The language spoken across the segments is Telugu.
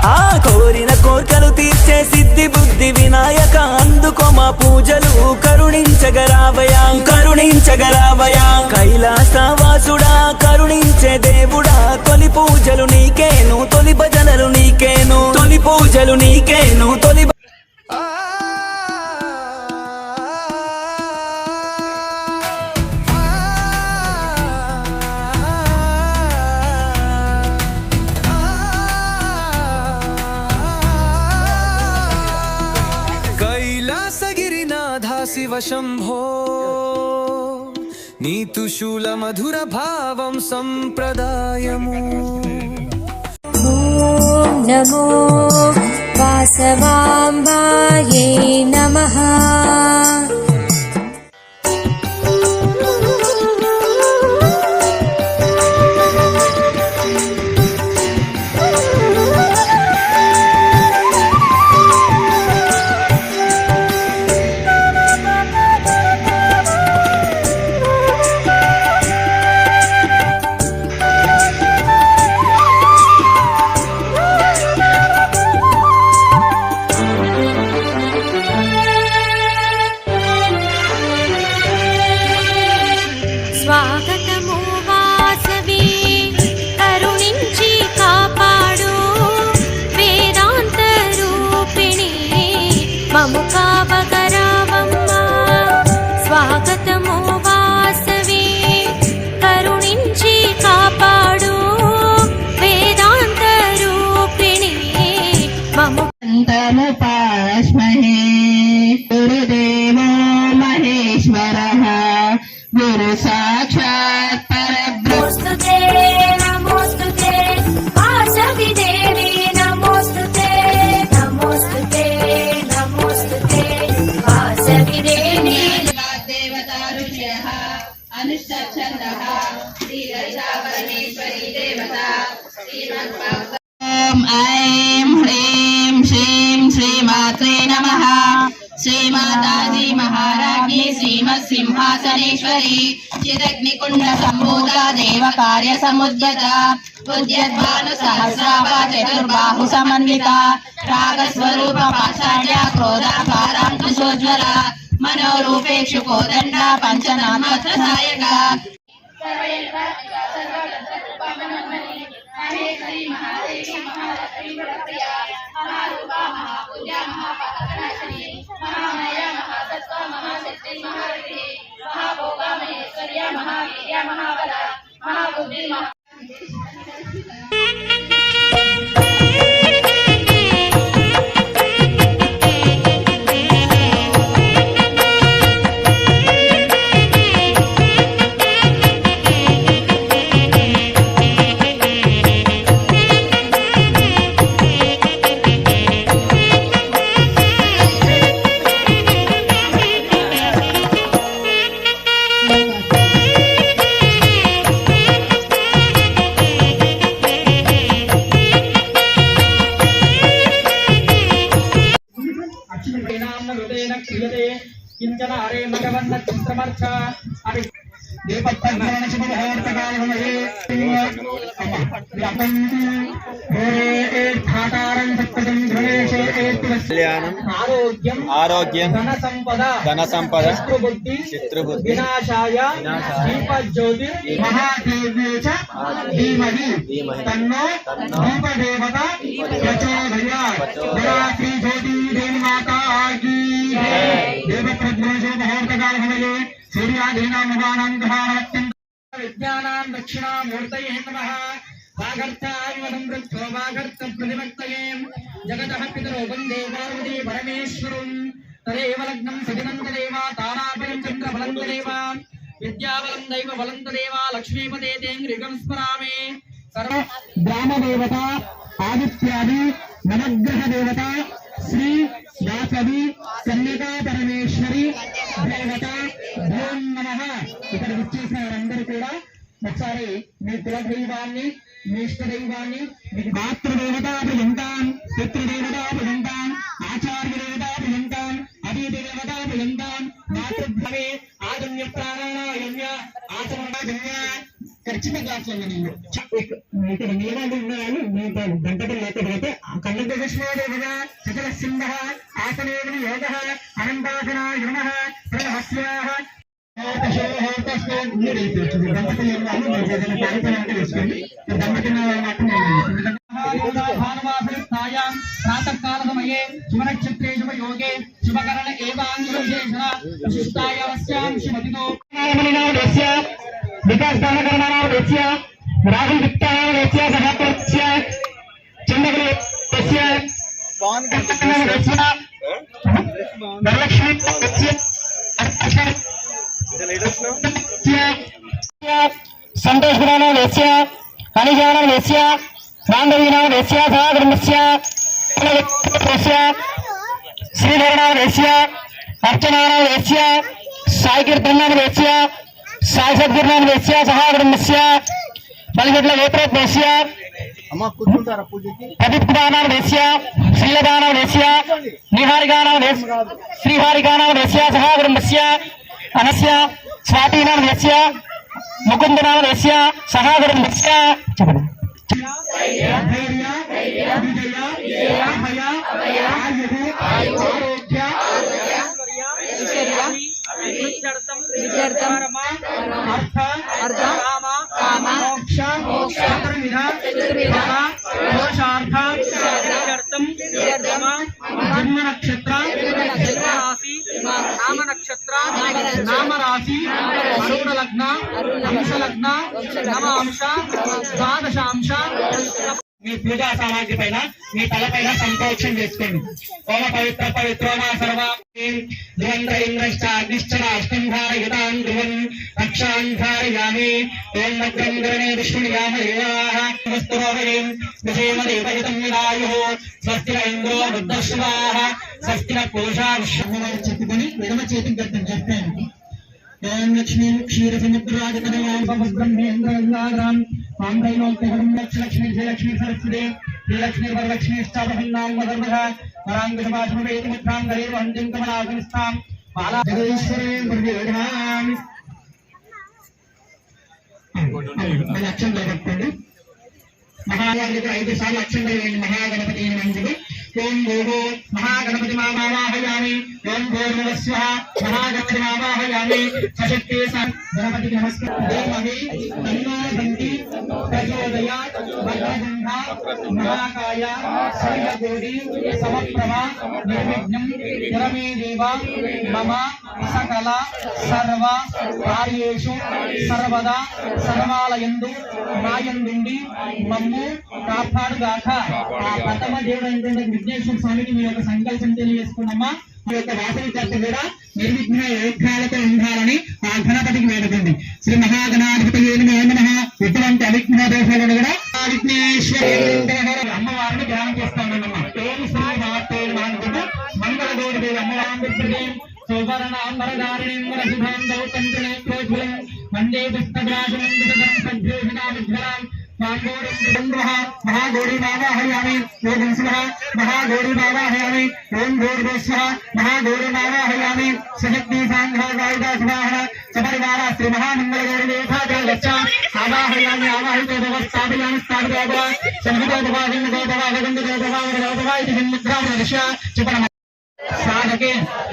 ఆ కోరిన కోర్కలు తీర్చే సిద్ధి బుద్ధి వినాయక అందుకో మా పూజలు కరుణించగరావయా కరుణించగరావయా కైలాసవాసుడా కరుణించే దేవుడా తొలి పూజలు నీకేను తొలి భజనలు నీకేను తొలి పూజలు నీకేను తొలి శివ శంభో నీతు శూల మధుర భావం సంప్రదాయము ఓం నమో వాసవాంబాయే నమః స్వాగతము వాసవి కరుణించి కాపాడు వేదాంత రూపిణి మము కావగరావమ్మ స్వాగతము వాసవి కరుణించి కాపాడు వేదాంత రూపిణి మము పాస్మహే గురుదేవో మహేశ్వరః గురు సాక్షాత్ నమోస్తుతే నమోస్తుతే వాసవి దేవి నమోస్తుతే నమోస్తుతే నమోస్తుతే వాసవి దేవి దేవతా ఋషయః అనుష్ఠఛందః శ్రీరజాపరమేశ్వరీ దేవతా శ్రీమద్భాగవతం ఓం ఐం హ్రీం శ్రీం శ్రీమాత్రే నమః శ్రీమాతాజీ మహారాజ్ఞి శ్రీమత్ సింహాసనేశ్వరి చిదగ్నికుండ సంభూత దేవ కార్య సముద్యత ఉద్యద్భాను సహస్రాభ చతుర్బాహు సమన్విత రాగస్వరూప పాషాఢ్య క్రోధాకారాంకుశోజ్వల మనోరూపేక్షు కోదండ పంచనామత్ర సాయక మహేశ్వరి మహాదేవి మహాలక్ష్మి ప్రియ మహారూప మహాపూజ్య మహాపాతకనాశిని మహామయ మహాసత్వ మహాశక్తి మహారథి మహాభోగ మహేశ్వర్య మహావీర్య మహాబల మహాబుద్ధి किंचन हरे मगवन्न चित्रमर्थ अभि देवपद्मरण शुभ मुहूर्तकाल हमें आरोग्यम धन संपद शत्रुबुद्धि विनाशाय दीपज्योति महादेव्ये च धीमहि तन्नो दीपदेवता प्रचोदयात् श्री ज्योति देवी माता की देवप्रज्ञोषोपहोर्तकाल हमें सूर्याधीनामुगानां विज्ञानां दक्षिणामूर्तये नमः वागर्थाविवदं वागर्थप्रतिमक्तये जगतः पितरो वन्दे पार्वती परमेश्वरं तदेव लग्नं सजनं तदेव तारापयं चन्द्रबलं तदेव विद्याबलं दैवबलं तदेव लक्ष्मीपते ते गृहं स्मरामि सर्व ग्रामदेवता आदित्यादि नवग्रह देवता श्री वासवी कन्यका परमेश्वरी देवता भूं नमः ఇక్కడ విచ్చేసిన వారందరూ కూడా ఒకసారి మీ కులదైవాన్ని మీ ఇష్టదైవాన్ని మాతృదేవతాభియంతాం పితృదేవతాభియంతాం ఆచార్యదేవతాభియంతాం అతిథిదేవతాభియంతాం మాతృభవే ఆజన్య ప్రాణాయామ్య ఆచరణాజన్య ఖచ్చితంగా క్లాసులో నేను ఇక్కడ నియమాలు ఉన్నాయని మీ గంటలు లేకపోతే कण्डककृष्णोदेवः सकलसिंहः आसनेन योगः अनन्तासना युनः प्रणहस्याः प्रातःकाल समये शुभनक्षत्रे शुभयोगे शुभकरण एवाङ्गविशेषण विशिष्टायास्यां शुभदिनो विकासदानकरणानामस्य राहुल गुप्तानामस्य सहप्रस्य चन्द्रगुप्तस्य वरलक्ष्मी संतोष गुणानामस्य अनिजानामस्य बान्धवीनामस्य सहधर्मस्य श्रीधरनामस्य अर्चनानामस्य साईकीर्तनामस्य साई सद्गुरुनामस्य सहधर्मस्य बलिगड्ల गोत्रोद्भवस्य प्रदीप्तानामस्य श्रीलतानामस्य निहारिकानामस्य श्रीहारिकानामस्य सहधर्मस्य अनस्य स्वातीनामस्य मुकुन्दनामस्य सहधर्मस्य नाम राशि अरुण लग्न अंश लग्न नवांश द्वादशांश మీ పూజా సామాగ్రి పైన మీ తలపైన సంతోషం చేసుకోండి. ఓమ పవిత్ర పవిత్రోమా సర్వ ధ్రువంద్ర ఇంద్రశ్చ అగ్నిశ్చ అష్టంధారయుతాం ధ్రువం రక్షాంధారయామి. ఓం భద్రం గణే విష్ణుయామ దేవాః నమస్తరోహయం విజయమదేవయుతం వినాయుః. స్వస్తి ఇంద్రో బుద్ధశ్వాః స్వస్తి పూషా విశ్వమని చెప్పుకొని ఎడమ చేతికి గట్టం చెప్పాను. ओम लक्ष्मी क्षीर समुद्राजतनयां ब्रह्मेन्द्रगंगाधरां पांडैलोक्यहरं लक्ष्मी जयलक्ष्मी सरस्वती श्रीलक्ष्मी वरलक्ष्मी इष्टावहन्नां वदर्भः वराङ्गसमासमवेदमुद्रां गरीर्वहन्तीं कमलासनिस्तां माला जगदीश्वरे वर्गेढां अक्षंतలు పట్టుకోండి. మహాగణపతి 5 సార్లు అక్షంతలు వేయండి. మహాగణపతి మంచిది. ओम भूर्भो महागणपति मावाहयामि. ओम भूर्भुवस्वः महागणपति मावाहयामि. सशक्ति गणपति नमस्कार देवहि तन्नो दन्ति प्रचोदयात्. वक्रतुण्ड महाकाय सर्वकोटि समप्रभा निर्विघ्नं कुरु देव मम सकल सर्व कार्येषु सर्वदा सर्वालయందు నాయందుండి మమ్ము కాపాడుగాక. ఆ ప్రథమ దేవుడు విఘ్నేశ్వర స్వామికి మీ యొక్క సంకల్పం తెలియజేసుకున్నామా. మీ యొక్క వాసవి కర్త కూడా నిర్విఘ్న యోగ్యాలతో ఉండాలని ఆ గణపతికి వేడుకోండి. శ్రీ మహాగణాధిపతయే నమః. ఎటువంటి అవిఘ్న దోషాలను కూడా విఘ్నేశ్వర అమ్మవారిని ధ్యానం చేస్తామన్నమా. ఓం శ్రీ మాతే నమః. మంగళగౌరి దేవి అమ్మవారిని సువర్ణాంబరధారిణీం వరసిద్ధాం దౌతంతునే ప్రోజ్వలం వందే పుష్పరాజనం విదధం సద్యోషినా విఘ్నాం महागौरी मावाहयामि. ओम स्मः महागौरी मावाहयामि. ओम भूर्भुवस्वः महागौरी मावाहयामि. सशक्ति सांघागायिका स्वाहा सपरिवार श्री महामंगलगौरी देवता लक्षा आवाहयामि. आवाहितो भवस्तापयामि स्थापयामि. संहितो भवाहिन्दो भवागन्दो भवागन्दो इति हिन्मुद्रावदृश्य चिपणम साधके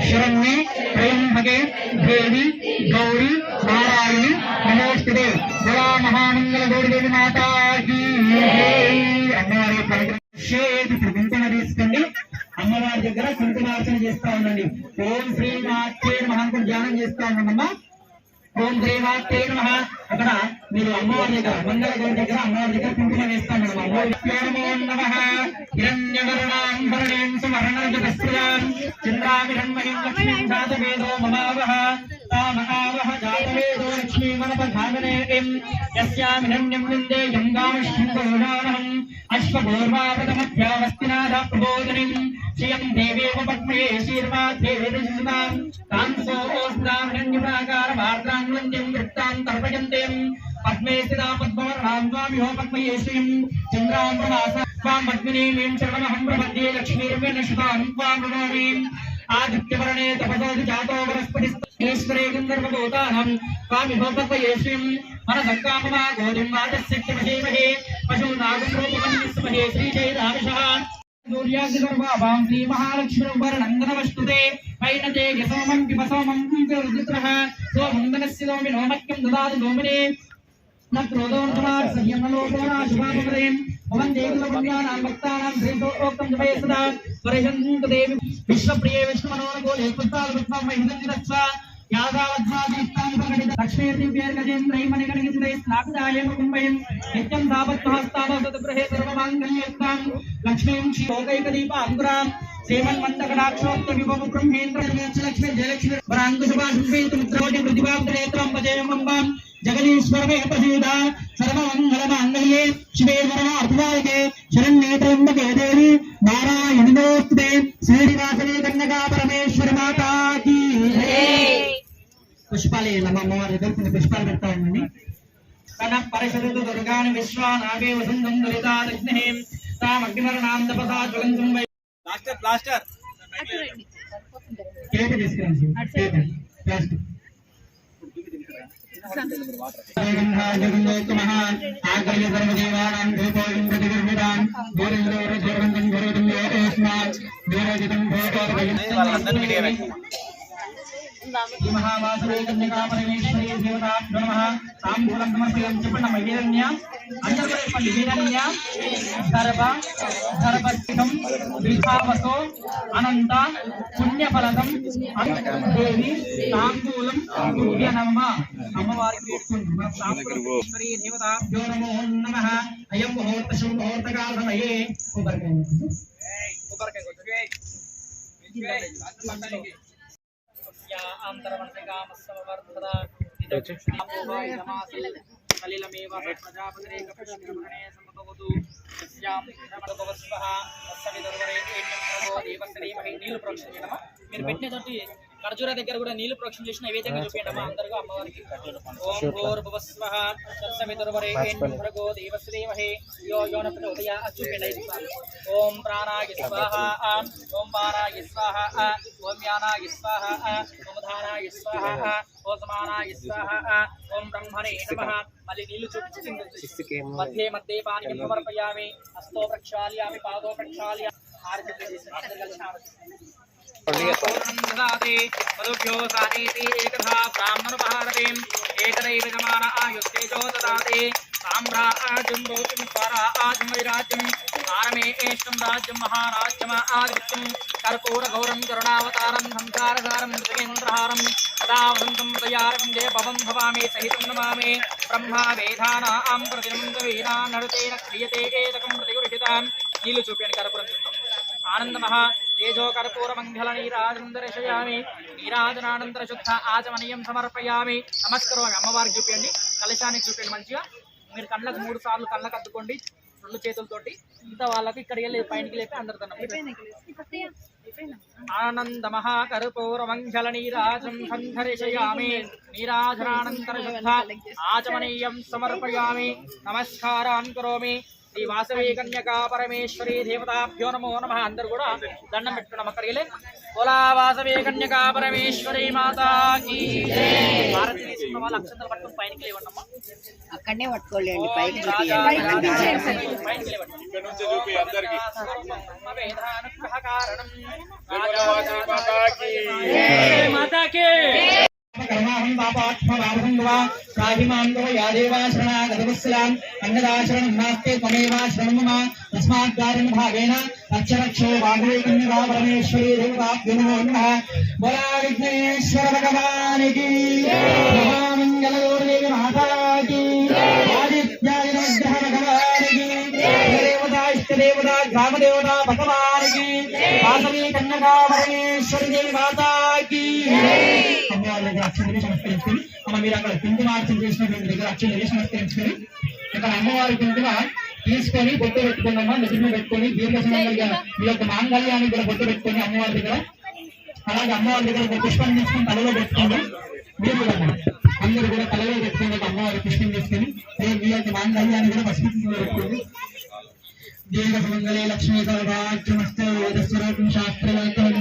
शरण्ये त्र्यंबके देवी गौरी नारायणी नमोस्तुते. बड़ा महामंगल गौरी देवी माता की అమ్మవారి కుంకుమ తీసుకోండి. అమ్మవారి దగ్గర కుంకుమార్చన చేస్తా ఉండండి. ఓం శ్రీ మాతే నమః ధ్యానం చేస్తా ఉన్నామమ్మా. ఓం శ్రీ మాతే నమః. అక్కడ మీరు అమ్మవారి దగ్గర మంగళ గౌరి దగ్గర అమ్మవారి దగ్గర కుంకుమ వేస్తా ఉన్నాం. హిరణ్యవర్ణాంబరణీం సువర్ణరజతస్త్రియాం చంద్రామిరణ్మయీం లక్ష్మీం జాతవేదో మమావహ తామహావహ జాతవేదో లక్ష్మీమనపధామనేతిం యస్యాం హిరణ్యం విందే యంగామశ్వం గౌరావహం అశ్వగోర్వాపదమధ్యావస్తినాథ ప్రబోధనిం శ్రియం దేవేవ పద్మయే శీర్వాద్దేవేదశిషుతాం కాంసోస్తాం హిరణ్యప్రాకార వార్తాం వంద్యం వృత్తాం తర్పయంతేం పద్మే స్థితా పద్మవర్ణాం స్వామిహో పద్మయే శ్రీం చంద్రాం ప్రమాస स्वां पद्मिनीं शरणमहं प्रपद्ये लक्ष्मीर्वेण शुभां त्वां नमामि. आदित्यवर्णे तपसोऽधि जातो वनस्पतिश्वरे गन्धर्वदूतानां स्वामिभोपत्वये श्रीं मनसङ्काममा गोधिं वाचस्यक्तिमहेमहे पशूनागं रूपमन्यस्महे श्रीजयराविषः सूर्याग्निर्वां श्रीमहालक्ष्मीर्वरणन्दनवस्तुते पैनते यसोमं पिबसोमं रुद्रः सोमन्दनस्य नोमिनोमक्यं ददातु नोमिने न क्रोधोर्धमात् संयमलोकोनाशुभापदें भवन्ते कुलपुण्यानां भक्तानां श्रीसोक्तं जपये सदा परिषन्देवी विश्वप्रिये विष्णुमनोरगोले पुत्तालपुत्तं महिदन्दिरस्व लक्ष्मीर्दिव्यर्गजेन्द्रैमणिगणितुरे स्नापिताय कुम्भयं नित्यं तावत्महस्तावसतगृहे सर्वमाङ्गल्ययुक्तां लक्ष्मीं श्रीलोकैकदीपाङ्कुरां श्रीमन्मन्दकटाक्षोक्तविभवब्रह्मेन्द्रलक्ष्मी जयलक्ष्मी वराङ्कुशुभाशुभेतुमुद्रकोटिप्रतिभाप्रनेत्रं भजेयमम्बां जगदीश्वरमे प्रसीदा सर्वमङ्गलमाङ्गल्ये शिवे सर्वार्थदायके शरण्ये त्र्यम्बके देवी नारायणि नमोस्तुते श्रीनिवासने कन्यका परमेश्वरी माता की पुष्पाले अమ్మవారి దగ్గర పుష్పాలు పెడతా ఉండండి కన పరిశుద్ధ దుర్గాని విశ్వానాగే వసుందం దరిదాదగ్నే తామగ్నివర్ణాం తపసా జ్వలంతం వై ప్లాస్టర్ కేక్ తీసుకురండి కేక్ ప్లాస్టర్ జగన్నాథ ఆగ్రయ సర్వదేవానాం దేవోయం ప్రతిగర్భిదాం గోరిందోర జగవంతం గోరిందో ఏస్మాత్ దేవజితం భోగోర్వయం వాళ్ళందరినీ వీడియో महावासवे कन्यका परमेश्वरी देवताभ्यो नमः ताम्बूलं समर्पयामि చెప్పండి మయ్యన్య అందరూ చెప్పండి వీరన్య సర్వస్థితం విభావసో అనంత పుణ్యఫలదం దేవి తాంబూలం తుభ్య నమః అమ్మవారికి వేడుకుంటున్నాం దేవతాభ్యో నమో నమః అయం ముహూర్త శుభ ముహూర్తకాల సమయే अंतरवर्तिकामस्सवर्धदा इदक्षापोहाय नमासि कलिलमेव प्रजापतिरेक पुष्करमणे समभवतु यस्यां धर्मभवस्वः तस्सविदुर्वरे एण्यं देवश्रीमहि నీళ్లు ప్రోక్షణ చేయడమా మీరు పెట్టిన తోటి ఖర్జూర దగ్గర కూడా నీళ్లు ప్రోక్షణ చేసిన నైవేద్యంగా చూపించడమా అందరూ అమ్మవారికి ఓం భూర్భువస్వః తస్సవితుర్వరే ఏణ్యం దేవశ్రీమహి యో యోనపద ఉదయ చూపించండి ఓం ప్రాణాయ స్వాహా ఓం పారాయ స్వాహా ఓం యానాయ స్వాహా ఓం ధానాయ స్వాహా ఓం సమానాయ స్వాహా ఓం బ్రహ్మణే నమః మళ్ళీ నీళ్లు చూపించి మధ్య మధ్య పానీయం సమర్పయామి హస్తో ప్రక్షాళయామి పాదో ప్రక్షాళయామి హారతి मधुभ्यो सानेति एकधा ब्राह्मणोपहारते एकदैवजमान आयुस्तेजो ददाते ताम्रा आजुम्बोतिं स्वरा आजुमैराज्यं कारमे एष्टं राज्यं महाराज्यम आदित्यं कर्पूरघोरं करुणावतारं संसारसारं मृगेन्द्रहारं सदा वसन्तं दयारं देवं भवामि सहितं नमामि ब्रह्मा वेदानां प्रतिदिनं वीणा नरतेन क्रियते एतकं प्रतिगुरुषितां नीलु చూపియండి కర్పూరం आनंदमः तेजो कर्पूर मंगल नीराजनंदर्शयामि नीराजनानंतर शुद्ध आचमनीयं समर्पयामि नमस्काరం అమ్మవారికి చూపియండి కలశానికి చూపియండి మంచిగా మీరు కళ్ళకు 3 సార్లు కళ్ళకు అద్దుకోండి రెండు చేతులతోటి ఇంత వాళ్ళకి ఇక్కడికి వెళ్ళి పైనకి లేపి అందరు తన ఆనందమః कर्पूर मंगल नीराजं संधर्शयामि नीराजनानंतर शुद्ध आचमनीयं समर्पयामि नमस्कारान् करोमि శ్రీ వాసవి కన్యకా పరమేశ్వరి దేవతాభ్యో నమో నమః అందరూ కూడా దండం పెట్టుకున్నాం అక్కడికి వెళ్ళి ఓలా వాసవి కన్యకా పరమేశ్వరి మాతాకి భారతి తీసుకున్న వాళ్ళు అక్షంతలు పట్టుకుని పైనకి లేవండమ్మా అక్కడనే పట్టుకోలేండి పైకి పైనకి లేవండి మాతాకి कर्माहं पापात्मवाभङ्गवा साहिमान्दो यादेवाश्रणागतवत्सलाम् अन्नदाशरणं नास्ते त्वमेवाश्रणं मम तस्मात् कार्यं भागेन रक्षरक्षो वाग्वे कन्यका परमेश्वरी देवताभ्यो नमो नमः बोला विघ्नेश्वर भगवान की महामङ्गलगौरी माता की आदित्याय नमः भगवान की देवता इष्ट देवता ग्राम देवता भगवान की वासवी कन्यका परमेश्वरी माता की అక్షంతలు నమస్కరించుకొని అమ్మ మీరు అక్కడ కుంకుమ మార్చం చేసినటువంటి దగ్గర అక్షంతలు నమస్కరించుకొని ఇక్కడ అమ్మవారి కుంకుమ తీసుకొని బొట్టు పెట్టుకున్నామా నిజమే పెట్టుకొని దీర్ఘ సుమంగళిగా మీ యొక్క మాంగళ్యాన్ని కూడా బొట్టు పెట్టుకొని అమ్మవారి దగ్గర అలాగే అమ్మవారి దగ్గర ఒక పుష్పం తీసుకొని తలలో పెట్టుకోండి మీరు కూడా అందరూ కూడా తలలో పెట్టుకుని అమ్మవారి పుష్పం తీసుకొని మీ యొక్క మాంగళ్యాన్ని కూడా పసుపు పెట్టుకోండి దీర్ఘ సుమంగళే లక్ష్మీ సర్వాజ్యమస్తే వేదస్వరూపం శాస్త్రవేత్తరం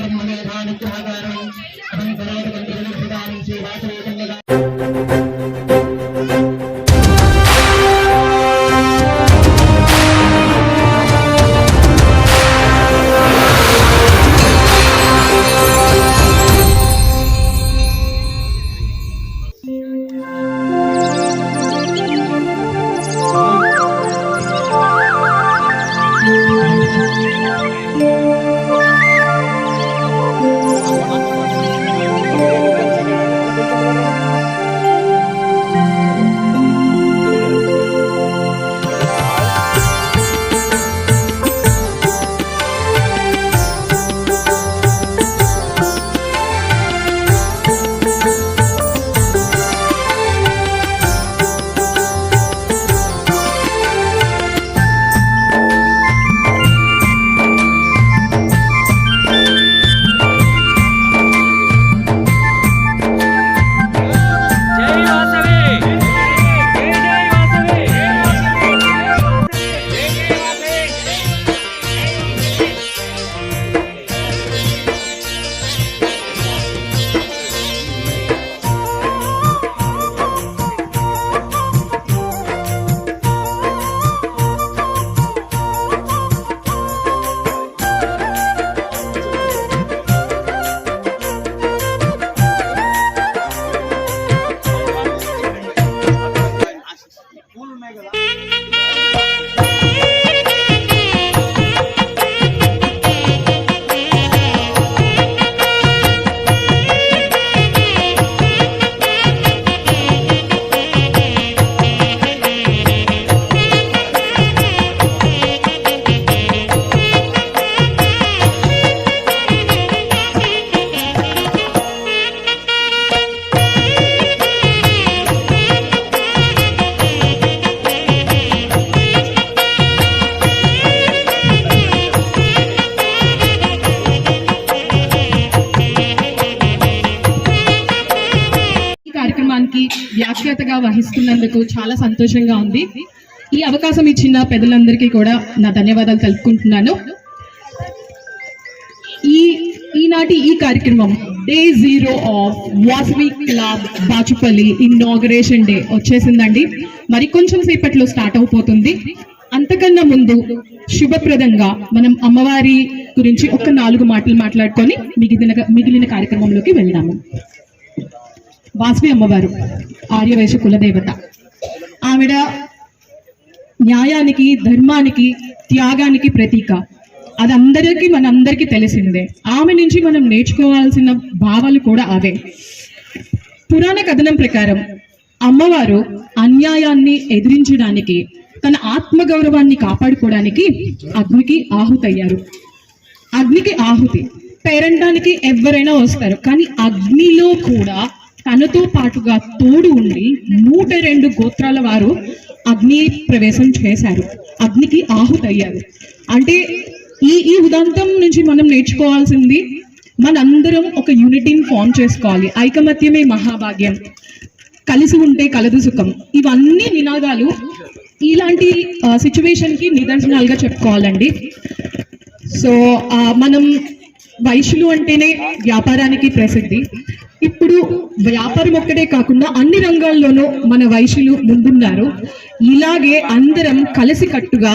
వ్యాఖ్యాతగా వహిస్తున్నందుకు చాలా సంతోషంగా ఉంది. ఈ అవకాశం ఇచ్చిన పెద్దలందరికీ కూడా నా ధన్యవాదాలు తెలుపుకుంటున్నాను. ఈనాటి ఈ కార్యక్రమం day 0 of Vasavi club Bachupally inauguration day వచ్చేసిందండి. మరి కొంచెం సేపట్లో స్టార్ట్ అయిపోతుంది. అంతకన్నా ముందు శుభప్రదంగా మనం అమ్మవారి గురించి ఒక 4 మాటలు మాట్లాడుకొని మిగిలిన కార్యక్రమంలోకి వెళ్దాము. వాసవి అమ్మవారు ఆర్యవైశ్య కులదేవత. ఆవిడ న్యాయానికి, ధర్మానికి, త్యాగానికి ప్రతీక. అది మనందరికీ తెలిసిందే. ఆమె నుంచి మనం నేర్చుకోవాల్సిన భావాలు కూడా అవే. పురాణ కథనం ప్రకారం అమ్మవారు అన్యాయాన్ని ఎదిరించడానికి, తన ఆత్మగౌరవాన్ని కాపాడుకోవడానికి అగ్నికి ఆహుతయ్యారు. అగ్నికి ఆహుతి పేరంటానికి ఎవరైనా వస్తారు, కానీ అగ్నిలో కూడా తనతో పాటుగా తోడు ఉండి 102 గోత్రాల వారు అగ్ని ప్రవేశం చేశారు, అగ్నికి ఆహుతయ్యారు. అంటే ఈ ఉదాంతం నుంచి మనం నేర్చుకోవాల్సింది, మనందరం ఒక యూనిటీని ఫామ్ చేసుకోవాలి. ఐకమత్యమే మహాభాగ్యం, కలిసి ఉంటే కలదు సుఖం. ఇవన్నీ నినాదాలు ఇలాంటి సిచ్యువేషన్ కి నిదర్శనాలుగా చెప్పుకోవాలండి. సో మనం వైశ్యులు అంటేనే వ్యాపారానికి ప్రసిద్ధి. ఇప్పుడు వ్యాపారం ఒక్కటే కాకుండా అన్ని రంగాల్లోనూ మన వైశ్యులు ముందున్నారు. ఇలాగే అందరం కలిసి కట్టుగా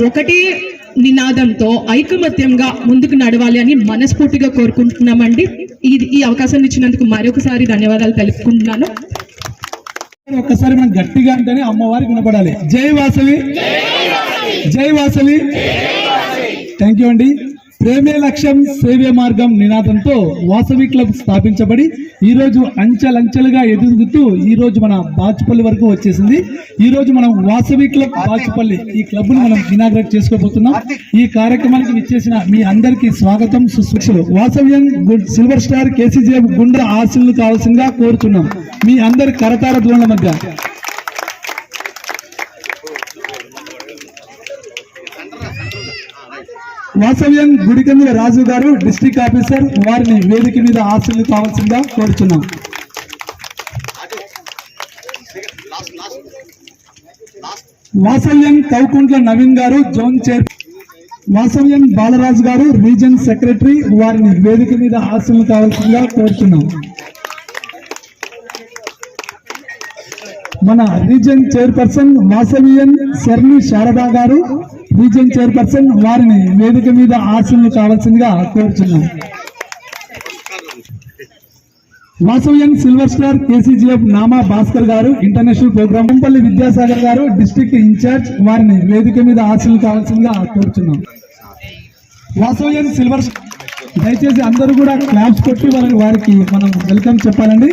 ఒకటే నినాదంతో ఐకమత్యంగా ముందుకు నడవాలి అని మనస్ఫూర్తిగా కోరుకుంటున్నామండి. ఈ అవకాశాన్ని ఇచ్చినందుకు మరొకసారి ధన్యవాదాలు తెలుపుకుంటున్నాను. ఒక్కసారి మనం గట్టిగా అంటేనే అమ్మవారికి వినపడాలి. జై వాసవి, జై వాసవి. థ్యాంక్ యూ అండి. ప్రేమే లక్ష్యం సేవే మార్గం నినాదంతో వాసవి క్లబ్ స్థాపించబడి ఈ రోజు అంచెలంచెలుగా ఎదుగుతూ ఈ రోజు మన బాచుపల్లి వరకు వచ్చేసింది. ఈ రోజు మనం వాసవి క్లబ్ బాచుపల్లి ఈ క్లబ్ ను మనం ఇనాగ్రేట్ చేసుకోబోతున్నాం. ఈ కార్యక్రమానికి విచ్చేసిన మీ అందరికీ స్వాగతం, సుశిక్షలు. వాసవ్యం సిల్వర్ స్టార్ కేసీజీఎఫ్ గుండె ఆశీస్సులు కావాల్సిందిగా కోరుతున్నాం. మీ అందరి కరతార ధ్వనుల మధ్య వాసవ్యం గుడికందుల రాజు గారు డిస్ట్రిక్ట్ ఆఫీసర్, వారిని వేదిక మీద ఆశీస్సులు కావాల్సిందిగా కోరుచున్నాం. వాసవ్యం కౌకుంట్ల నవీన్ గారు జోన్ చైర్, వాసవ్యం బాలరాజు గారు రీజన్ సెక్రటరీ, వారిని వేదిక మీద ఆశీస్సులు కావాల్సిందిగా కోరుచున్నాం. మన రీజన్ చైర్పర్సన్ వాసవ్యం శర్మి శారదా గారు రీజన్ చైర్పర్సన్, వారిని వేదిక మీద ఆశీస్సులు కావాల్సిందిగా కోరుచున్నాం. వాసవ్యం silver star KCGF Nama Bhaskar గారు ఇంటర్నేషనల్ ప్రోగ్రామ్, కొంపల్లి విద్యాసాగర్ గారు డిస్ట్రిక్ట్ ఇన్ఛార్జ్, వారిని వేదిక మీద ఆశీస్సులు కావాల్సిందిగా కోరుచున్నాం. వాసవ్యన్ సిల్వర్. దయచేసి అందరూ కూడా క్లాప్స్ కొట్టి వారికి మనం వెల్కమ్ చెప్పాలండి.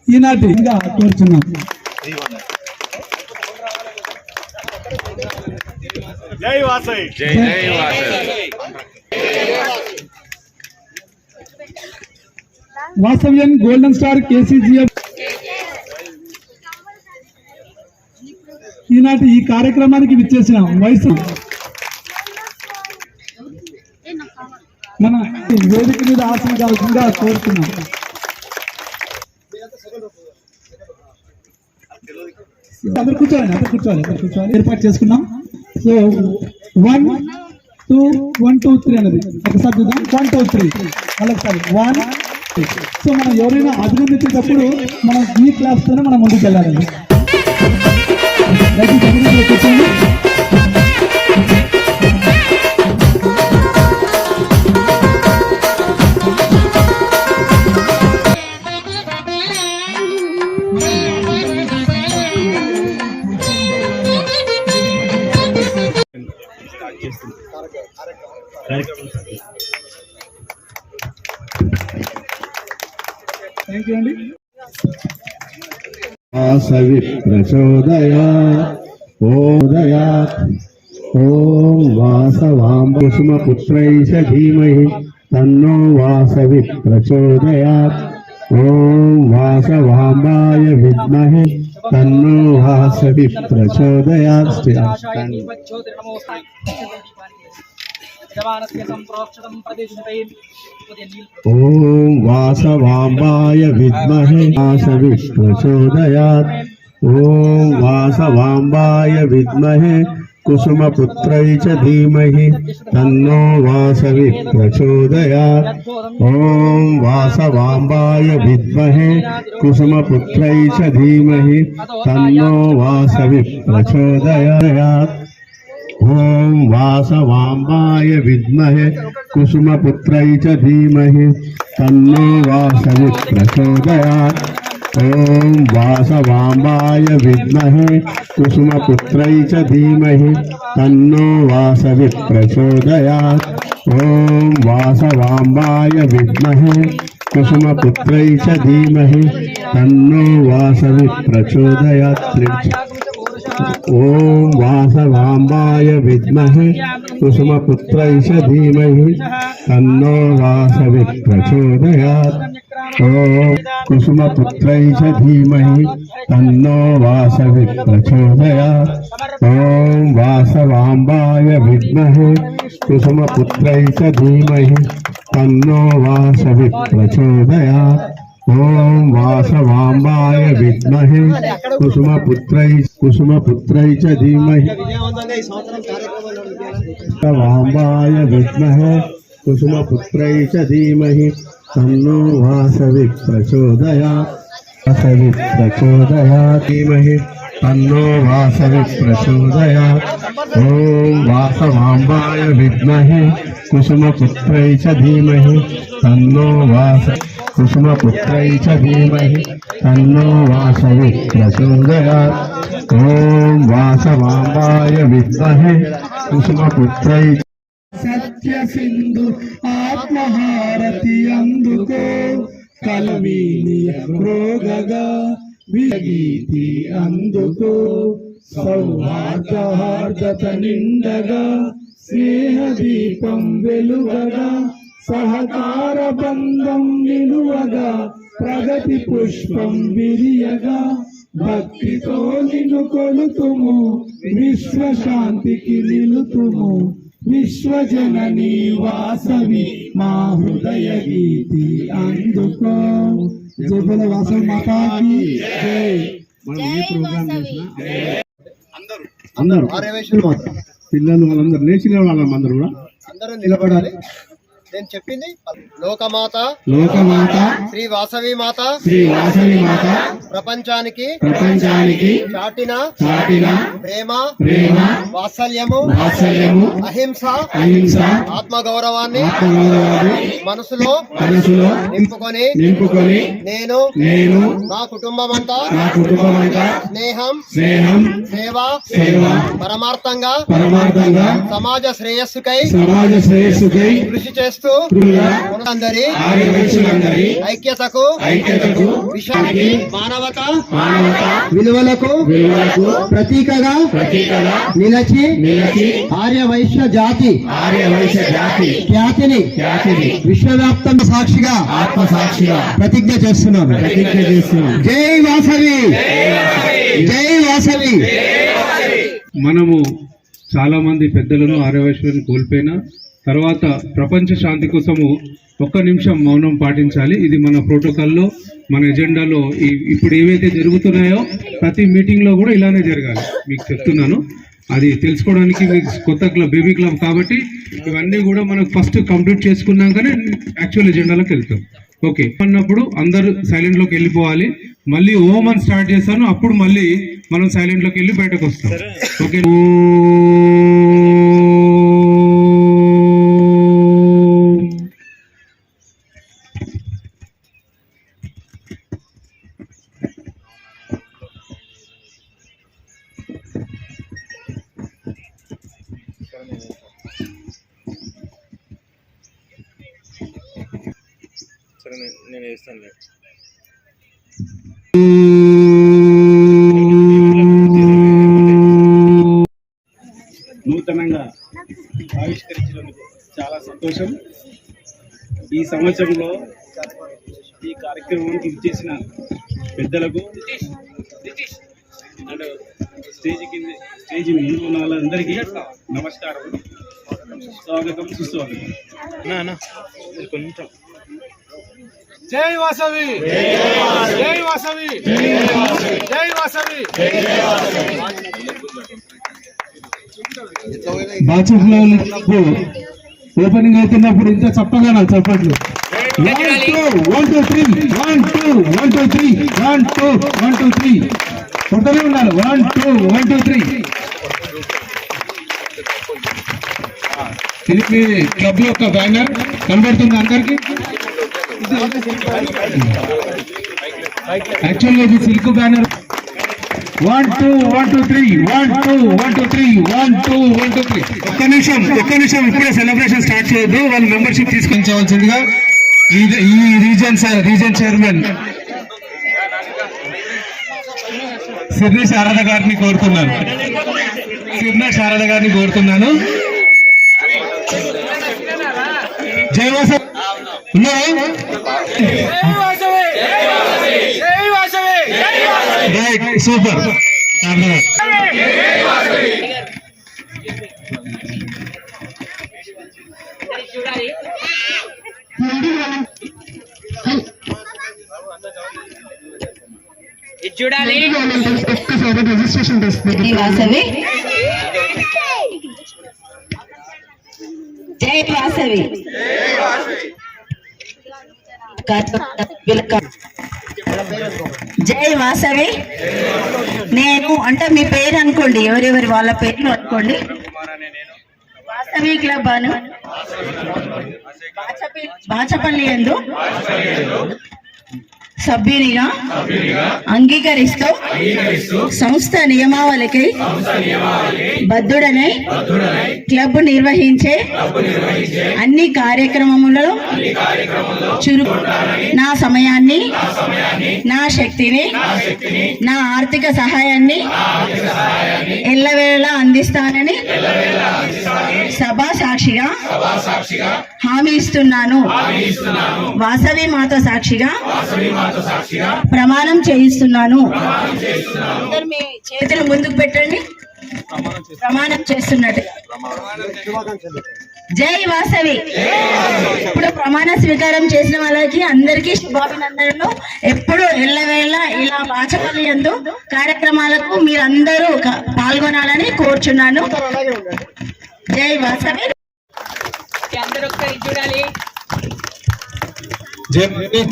ఈనాటి ఇంకా కోరుచున్నాం. వాసవ్యన్ గోల్డెన్ స్టార్ కేసీజీఎఫ్ ఈనాటి ఈ కార్యక్రమానికి విచ్చేసిన వయసు మన వేదిక మీద ఆసన కావాల్సిందిగా కోరుతున్నాం. అందరు కూర్చోవాలి ఏర్పాటు చేసుకున్నాం. సో 1 2 1 2 3 అన్నది ఒకసారి చూద్దాం. 1 2 3 మళ్ళొకసారి 1. సో మనం ఎవరైనా అభినందించేటప్పుడు మనం ఈ క్లాస్ తోనే మనం ముందుకు వెళ్ళాలండి. కూర్చోండి. థ్యాంక్ యూ అండి. ప్రచోదయాత్ ఓం వాసవాం కుసుమపుత్రైష ధీమహి తన్నో వాసవి ప్రచోదయాత్ ఓం వాసవాంబాయ విద్మహే తన్నో వాసవి ప్రచోదయాత్. ఓం వాసవాంబాయ విద్మహే వాసవి ప్రచోదయాత్ ఓం వాసవాంబాయ విద్మహే కుసుమపుత్రై చ ధీమహి తన్నో వాసవి ప్రచోదయాత్ ఓం వాసవాంబాయ విద్మహే కుసుమపుత్రై చ ధీమహి తన్నో వాసవి ప్రచోదయాత్ ఓం వాసవాంబాయ విద్మహే కుసుమపుత్రై చ ధీమహి తన్నో వాసవి ప్రచోదయాత్ ఓం వాసవాంబాయ విద్మహే కుసుమపుత్రై చ ధీమహి తన్నో వాసవి ప్రచోదయాత్ ఓం వాసవాంబాయ విద్మహే కుసుమపుత్రై చ ధీమహి తన్నో వాసవి ప్రచోదయాత్. ఓం వాసవాంబాయ విద్మహే కుసుమపుత్రై చ ధీమహి తన్నో వాసవి ప్రచోదయాత్ ఓం కుసుమపుత్రై చ ధీమహి తన్నో వాసవి ప్రచోదయాత్ ఓం వాసవాంబాయ విద్మహే కుసుమపుత్రై చ ధీమహి తన్నో వాసవి ప్రచోదయాత్ ఓం వాసవాంబాయ విద్మహే కుసుమపుత్రై చ ధీమహి వాంబాయ విద్మహే కుసుమపుత్రై చ ధీమహి తన్నో వాసవి ప్రచోదయాత్ వాసవి ప్రచోదయాత్ ధీమహి తన్నో వాసవి ప్రచోదయాత్ ఓం వాసవాంబాయ విద్మహే కుసుమపుత్రై చ ధీమహి తన్నో కుసుమపుత్రై చ ధీమహి తన్నో వాసవి ప్రచోదయాత్ ఓం వాసవాంబాయ విద్మహే కుసుమపుత్రై. సత్య సింధు ఆత్మహారతి అందుకో కలవీనియ రోగగా విగీతి అందుకో సౌహార్దహార్దత నిండగా స్నేహ దీపం వెలుగగా సహకార బంధం నిలువగా ప్రగతి పుష్పం విరియగా భక్తితో నిన్ను కొలుతుము విశ్వశాంతికి నిలుతుము విశ్వజననీ వాసవి మా హృదయ గీతి అందుకో. జయ వాసవి మాతాకి జై. అందరూ పిల్లలు వాళ్ళందరూ లేచిన వాళ్ళందరూ కూడా అందరూ నిలబడాలి. నేను చెప్పింది లోకమాత శ్రీ వాసవి మాత ప్రపంచానికి చాటిన ప్రేమ వాత్సల్యము అహింస ఆత్మగౌరవాన్ని మనసులో నింపుకొని నేను నా కుటుంబమంతా స్నేహం సేవ పరమార్థంగా సమాజ శ్రేయస్సుకై కృషి చేస్తూ అందరి ఐక్యతకు మానవత విలువలకు ప్రతీకగా నిలచి ఆర్యవైశ్య జాతి ఖ్యాతిని విశ్వవ్యాప్తం సాక్షిగా ప్రతిజ్ఞ చేస్తున్నాను. జై వాసవి, జై వాసవి. మనము చాలా మంది పెద్దలను ఆర్యవైశ్యులను కోల్పోయిన తర్వాత ప్రపంచ శాంతి కోసము 1 నిమిషం మౌనం పాటించాలి. ఇది మన ప్రోటోకాల్లో, మన ఎజెండాలో ఇప్పుడు ఏవైతే జరుగుతున్నాయో ప్రతి మీటింగ్లో కూడా ఇలానే జరగాలి. మీకు చెప్తున్నాను, అది తెలుసుకోవడానికి మీకు కొత్త క్లబ్, బేబీ క్లబ్ కాబట్టి ఇవన్నీ కూడా మనకు ఫస్ట్ కంప్లీట్ చేసుకున్నాకనే యాక్చువల్ ఎజెండాలోకి వెళ్తాం. ఓకే అన్నప్పుడు అందరూ సైలెంట్లోకి వెళ్ళిపోవాలి. మళ్ళీ ఓం అని స్టార్ట్ చేస్తాను, అప్పుడు మళ్ళీ మనం సైలెంట్లోకి వెళ్ళి బయటకు వస్తాం. ఓకే. నేను వేస్తాను. నూతనంగా ఆవిష్కరించినందుకు చాలా సంతోషం. ఈ సంవత్సరంలో ఈ కార్యక్రమానికి ఇచ్చేసిన పెద్దలకు అండ్ స్టేజ్ ముందు ఉన్న వాళ్ళందరికీ నమస్కారం, స్వాగతం, సుస్వాగతం. కొంచెం జై వాసవి, జై వాసవి, జై వాసవి. ఓపెనింగ్ అవుతున్నప్పుడు ఇంత చప్పగా నాకు చప్పట్లు. 1 2 1 2 3 1 2 1 2 3 1 2 1 2 3 కొట్టనే ఉన్నారు. 1 2 1 2 3. ఇది మీ క్లబ్ యొక్క బ్యానర్ కనబడుతుంది అందరికి. యాక్చువల్గా ఇది సిల్క్ బ్యానర్. 1 2 1 2 3 1 2 1 2 3 1 2 1 2 3. ఒక్క నిమిషం ఇప్పుడే సెలబ్రేషన్ స్టార్ట్ చేయొద్దు. వాళ్ళు మెంబర్షిప్ తీసుకొచ్చాల్సిందిగా ఈ రీజన్ చైర్మన్ సిర్నా శారద గారిని కోరుతున్నాను. జై వాసవి. Right, super. చూడాలి. రిజిస్ట్రేషన్ వాసవి, జై వాసవి. జై వాసవి. నేను అంటే మీ పేరు అనుకోండి, ఎవరెవరి వాళ్ళ పేర్లు అనుకోండి. వాసవి క్లబ్ అను బాచపల్లి యందు సభ్యునిగా అంగీకరిస్తూ సంస్థ నియమావళికి బద్ధుడనై క్లబ్ నిర్వహించే అన్ని కార్యక్రమములలో నా సమయాన్ని, నా శక్తిని, నా ఆర్థిక సహాయాన్ని ఎల్లవేళలా అందిస్తానని సభా సాక్షిగా హామీ ఇస్తున్నాను. వాసవి మాత సాక్షిగా ప్రమాణం చేయిస్తున్నాను. అందరు మీ చేతులు ముందుకు పెట్టండి, ప్రమాణం చేస్తున్నట్టు. జై వాసవి. ఇప్పుడు ప్రమాణ స్వీకారం చేసిన వాళ్ళకి అందరికీ శుభాభినందనలు. ఎప్పుడు ఎల్లవేళ ఇలా బాచపల్లి యందు కార్యక్రమాలకు మీరందరూ పాల్గొనాలని కోరుచున్నాను. జై వాసవి. అందరూ చూడాలి.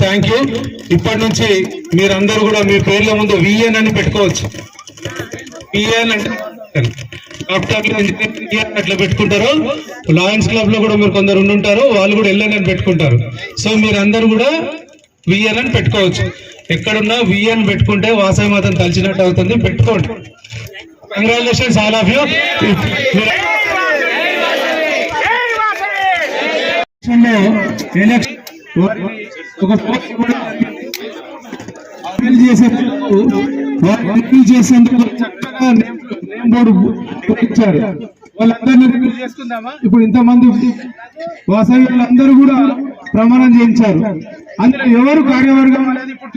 Thank you. ఇప్పటి నుంచి మీరందరూ కూడా మీ పేర్ల ముందు విఎన్ అని పెట్టుకోవచ్చు. విఎన్ అంటే డాక్టర్లు, ఇంజనీర్ అట్లా పెట్టుకుంటారు. లయన్స్ క్లబ్ లో కూడా మీరు కొందరు ఉండుంటారు, వాళ్ళు కూడా ఎల్ఎన్ అని పెట్టుకుంటారు. సో మీరందరూ కూడా విఎన్ అని పెట్టుకోవచ్చు. ఎక్కడున్నా విఎన్ పెట్టుకుంటే వాసవి మాతను తలిచినట్టు అవుతుంది. పెట్టుకోండి. Congratulations all of you. చేసేందుకు చక్కగా నేమ్ బోర్డు ఇచ్చారు. వాళ్ళందరినీ రివీల్ చేసుకుందామా? ఇప్పుడు ఇంతమంది వాసవి వాళ్ళందరూ కూడా ప్రమాణం చేయించారు. అందులో ఎవరు కార్యవర్గం అనేది ఇప్పుడు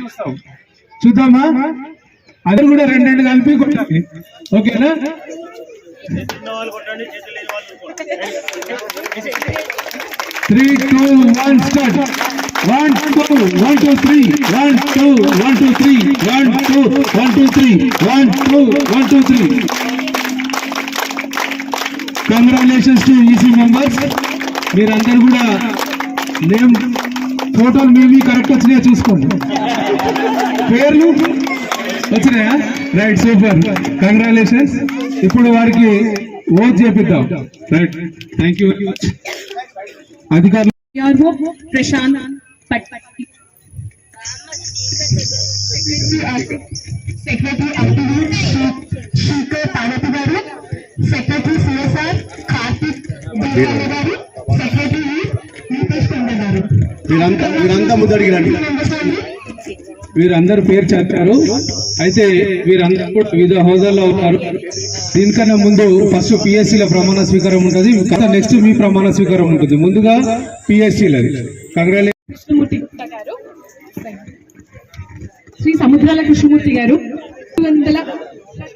చూద్దామా? అది కూడా రెండు కలిపి కొట్టాలి. ఓకేనా? 3, 2, 1 start. 1 2 1 2 3 1 2 1 2 3 1 2 1 2 3 1 2 1 2 3. Congratulations to EC members. మీరందరూ కూడా నేమ్ ఫోటోలు మీ కరెక్ట్ వచ్చినాయా చూసుకోండి. పేర్లు వచ్చినాయా? Right, super, congratulations. ఇప్పుడు వారికి ఓట్ చేపిద్దాం. Right, thank you very much. అధికారులు ప్రశాంత్ సెక్రటరీ శంకర్ పార్వతి గారు, సెక్రటరీ సిఎస్ఆర్ కార్తిక్ గారు, సెక్రటరీ నితేష్ కొండ గారు. వీరంతా ముందడిగిరండి. వీరందరూ పేరు చెప్పారు. అయితే వీరందరూ కూడా వివిధ హోదాల్లో ఉన్నారు. దీనికన్నా ముందు ఫస్ట్ పిఎస్సీల ప్రమాణ స్వీకారం ఉంటుంది. నెక్స్ట్ మీ ప్రమాణ స్వీకారం ఉంటుంది. ముందుగా పిఎస్సీలది. కృష్ణమూర్తి గారు, శ్రీ సముద్రాల కృష్ణమూర్తి గారు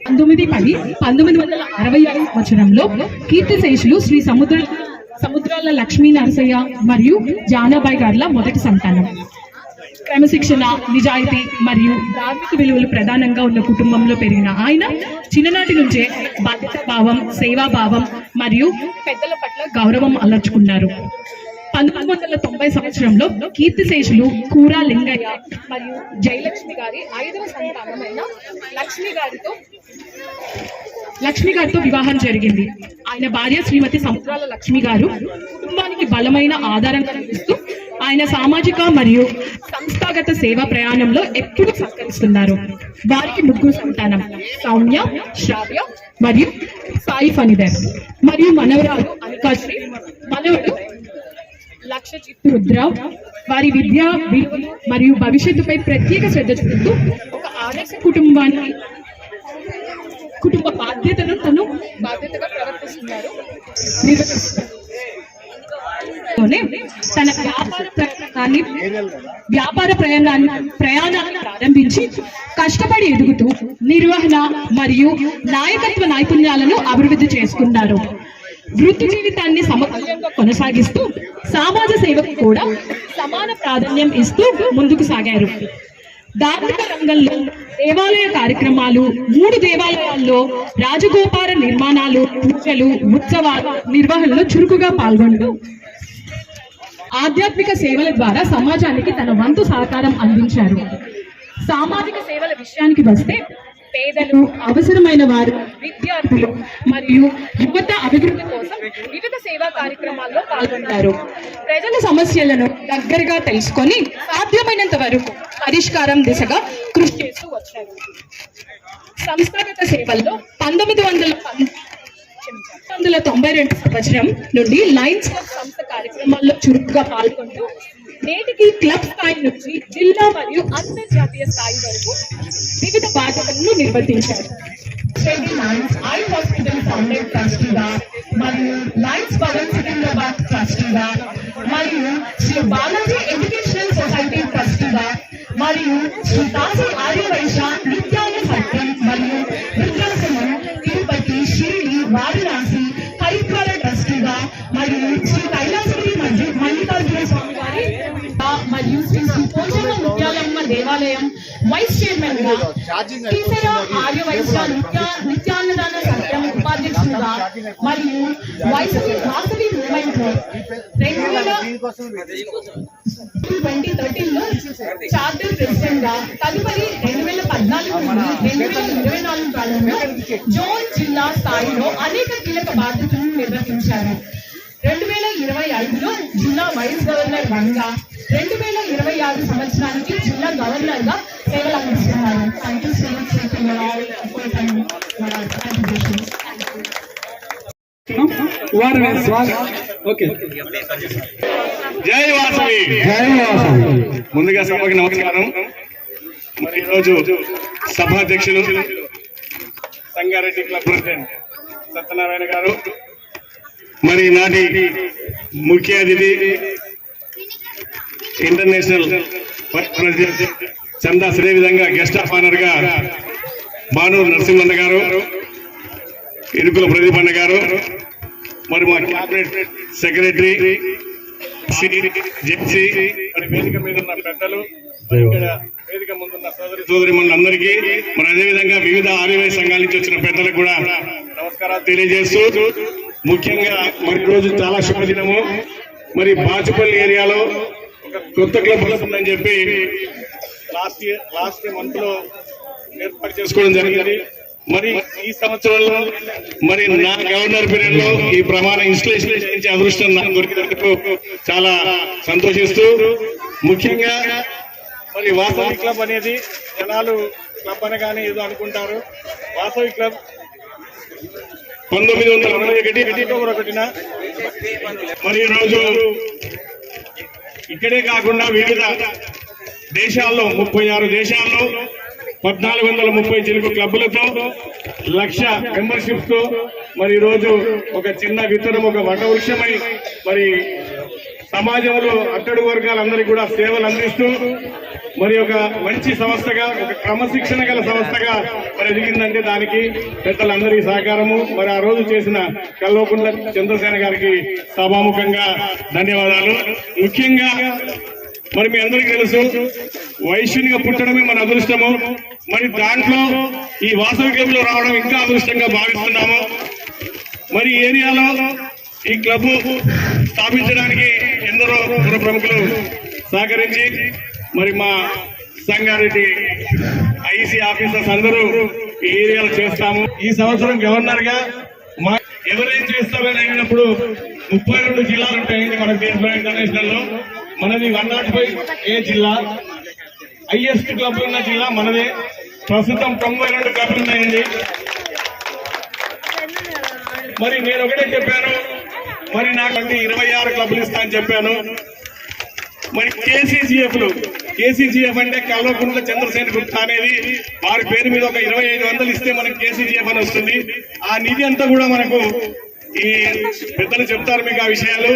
1960 సంవత్సరంలో కీర్తిశేషులు శ్రీ సముద్రాల లక్ష్మీ నరసయ్య మరియు జానాబాయి గారుల మొదటి సంతానం. క్రమశిక్షణ, నిజాయితీ మరియు ధార్మిక విలువలు ప్రధానంగా ఉన్న కుటుంబంలో పెరిగిన ఆయన చిన్ననాటి నుంచే బాధ్యత భావం, సేవాభావం మరియు పెద్దల పట్ల గౌరవం అలర్చుకున్నారు. 1990 సంవత్సరంలో కీర్తిశేషులు కూరా లింగయ్య మరియు జయలక్ష్మి గారి 5వ సంతానమైన లక్ష్మి గారితో వివాహం జరిగింది. ఆయన భార్య శ్రీమతి సముద్రాల లక్ష్మి గారు కుటుంబానికి బలమైన ఆధారంగా నిలుస్తూ ఆయన సామాజిక మరియు సంస్థాగత సేవా ప్రయాణంలో ఎప్పుడూ సహకరిస్తున్నారు. వారికి 3 సంతానం, సౌమ్య, శ్రావ్య మరియు సాయి ఫణిధర్ మరియు మనవరాలు అనికాశ్రీ, మనవడు లక్షజిత్ రుద్ర. వారి విద్యా విలువలు మరియు భవిష్యత్తుపై ప్రత్యేక శ్రద్ధ చూపుతూ ఒక ఆదర్శ కుటుంబ బాధ్యతగా ప్రవర్తిస్తున్నారు. తన వ్యాపార ప్రయాణాన్ని ప్రారంభించి కష్టపడి ఎదుగుతూ నిర్వహణ మరియు నాయకత్వ నైపుణ్యాలను అభివృద్ధి చేసుకున్నారు. వృత్తి జీవితాన్ని సమతుల్యంగా కొనసాగిస్తూ సమాజ సేవకు కూడా సమాన ప్రాధాన్యం ఇస్తూ ముందుకు సాగారు. ధార్మిక రంగంలో దేవాలయ కార్యక్రమాలు, 3 దేవాలయాల్లో రాజగోపాల నిర్మాణాలు, పూజలు, ఉత్సవాల నిర్వహణలో చురుకుగా పాల్గొంటూ ఆధ్యాత్మిక సేవల ద్వారా సమాజానికి తన వంతు సహకారం అందించారు. సామాజిక సేవల విషయానికి వస్తే పేదలు, అవసరమైన వారు, విద్యార్థులు మరియు యువత అభివృద్ధి కోసం వివిధ సేవా కార్యక్రమాల్లో పాల్గొంటారు. ప్రజల సమస్యలను దగ్గరగా తెలుసుకొని సాధ్యమైనంత వరకు పరిష్కారం దిశగా కృషి చేస్తూ వచ్చారు. సంస్థాగత సేవల్లో 1992 సంవత్సరం నుండి లయన్స్ క్లబ్ సంస్థ కార్యక్రమాల్లో చురుకుగా పాల్గొంటూ నేటికి క్లబ్ స్థాయి నుంచి జిల్లా మరియు అంతర్జాతీయ స్థాయి వరకు వివిధ బాధ్యతలను నిర్వర్తించారు. ఐ హాస్పిటల్ ఫౌండర్ ట్రస్టీగా మరియు లయన్స్ భవన్ సికింద్రాబాద్ ట్రస్టీగా మరియు శ్రీ బాలాజీ ఎడ్యుకేషనల్ సొసైటీ ట్రస్టీగా మరియు శ్రీ కాశీ ఆర్యవైశ్య నిత్యాన సత్యం మరియు వృద్ధాశ్రమం తిరుపతి, షిరిడి, వారణాసి, హరిద్వార ట్రస్టీగా మరియు శ్రీ కైలాసగిరి మల్లికార్జున స్వామి వారి మరియు శ్రీ పోచమ్మ ముత్యాలమ్మ దేవాలయం వైస్ చైర్మన్ గా, శ్రీశైల ఆర్యవైశ్య నిత్యాన్నదాన సత్యం ఉపాధ్యక్షులుగా మరియు వాసవి మూవ్మెంట్ లో 2000 2013లో చార్టర్ ప్రెసిడెంట్ గా, తదుపరి 2014 నుండి 2024 కాలంలో జోన్ జిల్లా స్థాయిలో అనేక కీలక బాధ్యతలను నిర్వహించారు. 2025లో జిల్లా వైస్ గవర్నర్ 1గా, 2026 సంవత్సరానికి జిల్లా గవర్నర్ గా సేవలు అందిస్తున్నారు. Thank you so much okay. జై వాసవి. జై వాసవి. ముందుగా సభకి నమస్కారం. మరి ఈరోజు సభాధ్యక్షులు సంగారెడ్డి క్లబ్ ప్రెసిడెంట్ సత్యనారాయణ గారు, మరి నాటి ముఖ్య అతిథి ఇంటర్నేషనల్ వైస్ ప్రెసిడెంట్ చందా, అదే విధంగా గెస్ట్ ఆఫ్ ఆనర్ గా బానూరు నరసింహన్న గారు, ఇరుకుల ప్రదీప్ అన్న గారు, మరి మా క్యాబినెట్ సెక్రటరీ జెన్సీ, మరి వేదిక మీద ఉన్న పెద్దలు, ఇక్కడ వేదిక ముందున్న సోదరి మనందరికీ, మరి అదేవిధంగా వివిధ ఆర్యవై సంఘాల నుంచి వచ్చిన పెద్దలకు కూడా నమస్కారాలు తెలియజేస్తూ, ముఖ్యంగా మరి రోజు చాలా శుభదినము. మరి బాచుపల్లి ఏరియాలో ఒక కొత్త క్లబ్ వస్తుందని చెప్పి లాస్ట్ మంత్ లో ఏర్పాటు చేసుకోవడం జరిగింది. మరి ఈ సంవత్సరంలో మరి నా గవర్నర్ పీరియడ్ లో ఈ ప్రమాణ ఇన్స్టలేషన్ చేయించే అదృష్టం నాకు దొరికినందుకు చాలా సంతోషిస్తూ, ముఖ్యంగా మరి వాసవి క్లబ్ అనేది జనాలు క్లబ్ అనగానే ఏదో అనుకుంటారు. వాసవి క్లబ్ 1991 అక్టోబర్ 1న మరి ఈరోజు ఇక్కడే కాకుండా వివిధ దేశాల్లో 36 దేశాల్లో 1430 చిలుకు క్లబ్లతో 1,00,000 మెంబర్షిప్ తో మరి ఈరోజు ఒక చిన్న విత్తనం, ఒక వటవృక్షమై మరి సమాజంలో అట్టడుగు వర్గాలందరికీ కూడా సేవలు అందిస్తూ మరి ఒక మంచి సంస్థగా, ఒక క్రమశిక్షణ గల సంస్థగా మరి ఎదిగిందంటే దానికి పెద్దలందరి సహకారము. మరి ఆ రోజు చేసిన కల్వకుంట్ల చంద్రసేన గారికి సభాముఖంగా ధన్యవాదాలు. ముఖ్యంగా మరి మీ అందరికీ తెలుసు, వైశ్యునిగా పుట్టడమే మన అదృష్టము. మరి దాంట్లో ఈ వాసవి క్లబ్ లో రావడం ఇంకా అదృష్టంగా భావిస్తున్నాము. మరి ఏరియాలో ఈ క్లబ్ స్థాపించడానికి ఎందరో పుర ప్రముఖులు సహకరించి మరి మా సంగారెడ్డి ఐసీ ఆఫీసర్స్ అందరూ ఈ ఏరియాలో చేస్తాము. ఈ సంవత్సరం గవర్నర్ గా మా ఎవరేం చేస్తారని అడిగినప్పుడు 32 జిల్లాలు ఉంటాయండి మన దేశంలో. ఇంటర్నేషనల్ లో మనది 105 జిల్లా. హైయెస్ట్ క్లబ్ ఉన్న జిల్లా మనదే. ప్రస్తుతం 92 క్లబ్లు ఉన్నాయండి. మరి నేను ఒకటే చెప్పాను, మరి నాకంటే 26 క్లబ్లు ఇస్తా అని చెప్పాను. మరి కేసీజీఎఫ్ అంటే కల్వకుంట్ల చంద్రసేన గుప్తా అనేది వారి పేరు మీద ఒక 2500 ఇస్తే మనకి కేసీజీఎఫ్ అని వస్తుంది. ఆ నిధి అంతా కూడా మనకు ఈ పెద్దలు చెప్తారు మీకు ఆ విషయాలు.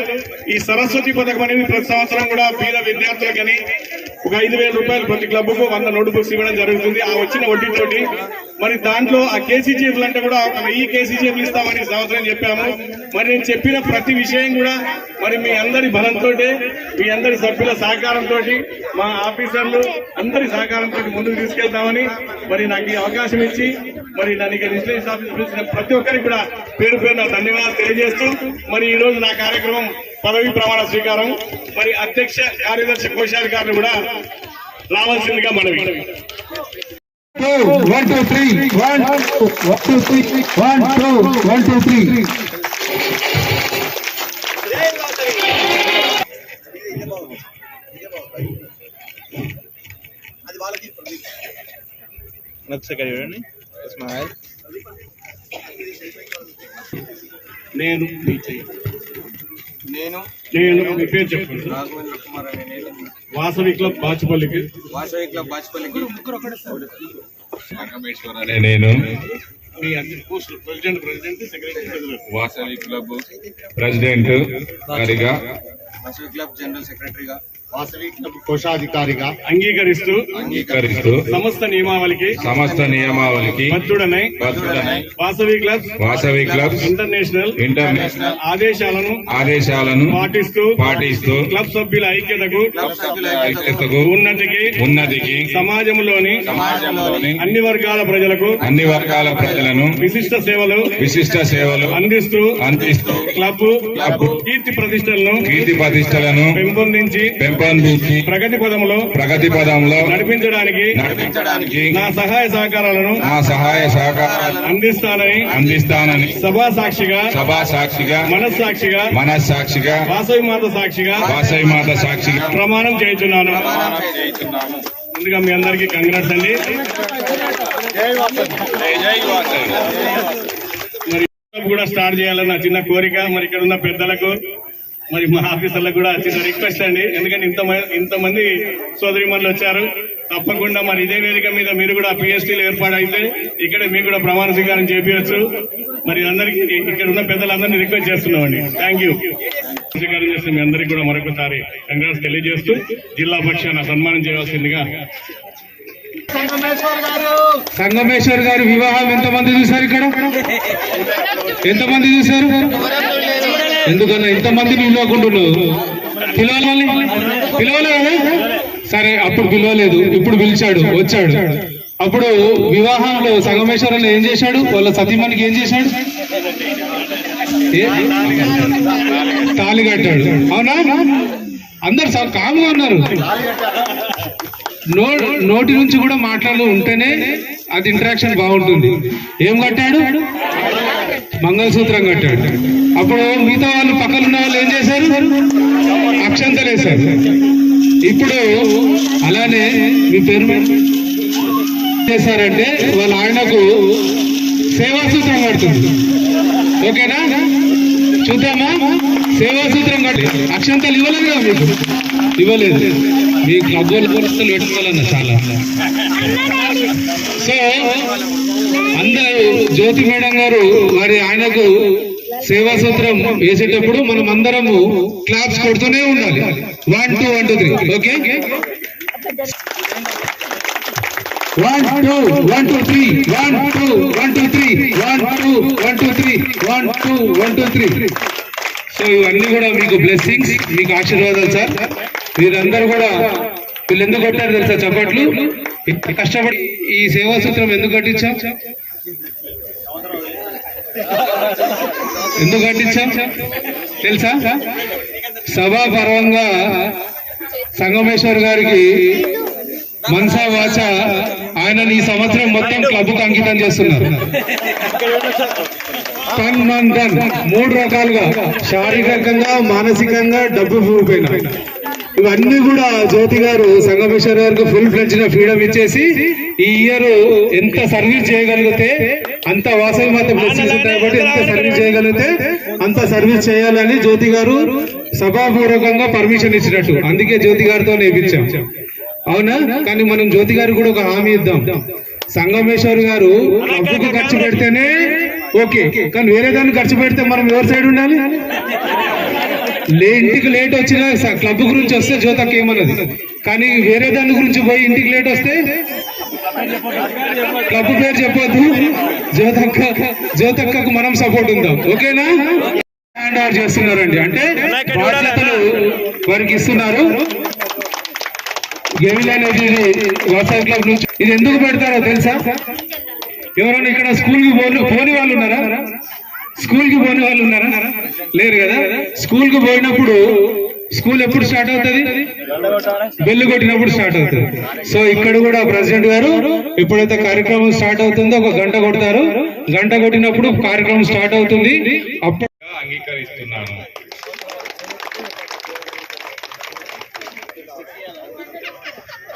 ఈ సరస్వతి పథకం అనేది ప్రతి సంవత్సరం కూడా పేద విద్యార్థులకని ఒక 5,000 రూపాయలు ప్రతి క్లబ్ కు 100 నోట్ బుక్స్ ఇవ్వడం జరుగుతుంది. ఆ వచ్చిన వడ్డీతోటి మరి దాంట్లో ఆ కేసీజీఎఫ్లు అంటే కూడా ఈ కేసీజీఎఫ్లు ఇస్తామని సంవత్సరం చెప్పాము. మరి నేను చెప్పిన ప్రతి విషయం కూడా మరి మీ అందరి బలంతో, మీ అందరి సభ్యుల సహకారంతో, మా ఆఫీసర్లు అందరి సహకారంతో ముందుకు తీసుకెళ్తామని మరి నాకు ఈ అవకాశం ఇచ్చి మరి నన్ను రిజిస్ట్రేషన్ ఆఫీస్ పిలిచిన ప్రతి ఒక్కరికి కూడా పేరు పేరు నా ధన్యవాదాలు తెలియజేస్తూ, మరి ఈ రోజు నా కార్యక్రమం పదవి ప్రమాణ స్వీకారం. మరి అధ్యక్ష కార్యదర్శి కోశాధికారులు కూడా రావాల్సిందిగా మనవి. 1 2 3 1 2 3 1 2 3. నేను మీ పేరు చెప్పండి. వాసవి క్లబ్ బాచుపల్లికి సంగమేశ్వర్ అనే నేను మీ post president secretary Vasavi club president గారిగా, వాసవి క్లబ్ జనరల్ సెక్రటరీగా, వాసవి క్లబ్ కోశాధికారిగా అంగీకరిస్తూ సమస్త నియమావళికి బద్ధుడనై వాసవి క్లబ్ ఇంటర్నేషనల్ ఆదేశాలను పాటిస్తూ క్లబ్ సభ్యుల ఐక్యతకు ఉన్నతికి సమాజంలోని అన్ని వర్గాల ప్రజలను విశిష్ట సేవలు అందిస్తూ క్లబ్ కీర్తి ప్రతిష్టలను పెంపొందించి ప్రగతి పదంలో నడిపించడానికి నా సహాయ సహకారాలను అందిస్తానని సభా సాక్షిగా మనస్సాక్షిగా వాసవి మాత సాక్షిగా ప్రమాణం చేస్తున్నాను. ముందుగా మీ అందరికీ కంగ్రాట్స్ అండి. మరి కూడా స్టార్ట్ చేయాలన్న చిన్న కోరిక, మరి ఇక్కడ ఉన్న పెద్దలకు మరి మా ఆఫీసర్లకు కూడా చిన్న రిక్వెస్ట్ అండి. ఎందుకంటే ఇంతమంది సోదరిమణులు వచ్చారు, తప్పకుండా మరి ఇదే వేదిక మీద మీరు కూడా పిఎస్టీలు ఏర్పాటైతే ఇక్కడ మీకు కూడా ప్రమాణ స్వీకారం చేపించచ్చు. మరి అందరికీ ఇక్కడ ఉన్న పెద్దలందరినీ రిక్వెస్ట్ చేస్తున్నామండి. Thank you. స్వీకారం చేస్తే మీ అందరికీ కూడా మరొకసారి కంగ్రాట్స్ తెలియజేస్తూ జిల్లా పక్షాన సన్మానం చేయవలసిందిగా. సంగమేశ్వర్ గారు వివాహం ఎంతమంది చూశారు? ఇక్కడ ఎంతమంది చూశారు? ఎందుకన్నా ఇంతమందిని పిలవకుంటున్నావు? పిలవలేదు. సరే, అప్పుడు పిలవలేదు, ఇప్పుడు పిలిచాడు, వచ్చాడు. అప్పుడు వివాహంలో సంగమేశ్వరంలో ఏం చేశాడు? వాళ్ళ సతీమణికి ఏం చేశాడు? తాళి కట్టాడు. అవునా? అందరు కాముగా ఉన్నారు. నోటి నుంచి కూడా మాట్లాడుతూ ఉంటేనే అది ఇంటరాక్షన్ బాగుంటుంది. ఏం కట్టాడు? మంగళసూత్రం కట్టాడు. అప్పుడు మిగతా వాళ్ళు పక్కన ఉన్న వాళ్ళు ఏం చేశారు? అక్షంతలు వేశారు. ఇప్పుడు అలానే మీ పేరు చేశారంటే వాళ్ళ ఆయనకు సేవాసూత్రం కడుతుంది. ఓకేనా? చూద్దామా? సేవాసూత్రం కట్టి అక్షంతలు ఇవ్వలేదు కదా మీకు? ఇవ్వలేదు. మీ క్లబ్ వాళ్ళు పెట్టుకోవాలన్న చాలా. సో అందరూ జ్యోతి మేడం గారు వారి ఆయనకు సేవాసూత్రం వేసేటప్పుడు మనం అందరము క్లాప్స్ కొడుతూనే ఉండాలి. 1 2 1 2 3. ఓకే? 1 2 1 2 3 1 2 1 2 3 1 2 1 2 3 1 2 1 2 3. సో ఇవన్నీ కూడా మీకు బ్లెస్సింగ్స్, మీకు ఆశీర్వాదాలు సార్. మీరందరూ కూడా వీళ్ళు ఎందుకు కొట్టారు తెలుసా? చప్పట్లు. కష్టపడి ఈ సేవా సూత్రం ఎందుకు కట్టించాం? తెలుసా? సభా పర్వంగా సంగమేశ్వర్ గారికి మనసా వాచ ఆయనని ఈ సంవత్సరం మొత్తం క్లబ్కు అంకితం చేస్తున్నారు. తన్ మన్ ధన్ 3 రకాలుగా, శారీరకంగా, మానసికంగా, డబ్బు రూపేణ. ఇవన్నీ కూడా జ్యోతి గారు సంగమేశ్వర్ గారికి ఫుల్ ఫ్లెడ్జ్డ్ ఫ్రీడమ్ ఇచ్చేసి ఈ ఇయర్ ఎంత సర్వీస్ చేయగలిగితే అంత వాసవి మాత బ్లెస్సింగ్స్ ఉంటాయి కాబట్టి ఎంత సర్వీస్ చేయగలిగితే అంత సర్వీస్ చేయాలని జ్యోతి గారు సభాపూర్వకంగా పర్మిషన్ ఇచ్చినట్టు. అందుకే జ్యోతి గారితో నేర్పించాం. అవునా? కానీ మనం జ్యోతి గారికి కూడా ఒక హామీ ఇద్దాం. సంగమేశ్వర్ గారు క్లబ్కు ఖర్చు పెడితేనే ఓకే, కానీ వేరే దాన్ని ఖర్చు పెడితే మనం ఎవరి సైడ్ ఉండాలి? ఇంటికి లేట్ వచ్చినా క్లబ్ గురించి వస్తే జ్యోతక్క ఏమన్నది, కానీ వేరే దాని గురించి పోయి ఇంటికి లేట్ వస్తే క్లబ్ పేరు చెప్పొద్దు. జ్యోతక్కకు మనం సపోర్ట్ ఉందాం. ఓకేనా? హ్యాండ్ ఓవర్ చేస్తున్నారండి, అంటే బాధ్యతలు వారికి ఇస్తున్నారు. గెవిల్ అనేది వాసవి క్లబ్ నుంచి. ఇది ఎందుకు పెడతారో తెలుసా? ఎవరైనా ఇక్కడ స్కూల్కి పోని వాళ్ళు ఉన్నారా? లేరు కదా? స్కూల్కి పోయినప్పుడు స్కూల్ ఎప్పుడు స్టార్ట్ అవుతుంది? బెల్లు కొట్టినప్పుడు స్టార్ట్ అవుతుంది. సో ఇక్కడ కూడా ప్రెసిడెంట్ గారు ఎప్పుడైతే కార్యక్రమం స్టార్ట్ అవుతుందో 1 గంట కొడతారు. గంట కొట్టినప్పుడు కార్యక్రమం స్టార్ట్ అవుతుంది. అప్పుడు అంగీకరిస్తున్నాను.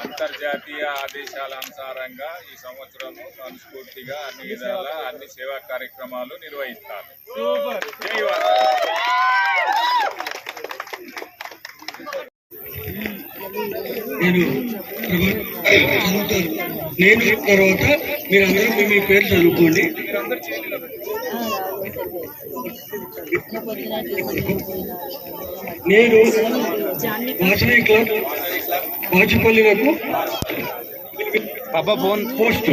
అంతర్జాతీయ ఆదేశాల అనుసారంగా ఈ సంవత్సరము మనస్ఫూర్తిగా అన్ని విధాల అన్ని సేవా కార్యక్రమాలు నిర్వహిస్తాను. నేను తర్వాత మీరందరూ మీ పేరు చదువుకోండి. నేను వాసవి క్లబ్ వాచిపల్లిలకు పోస్ట్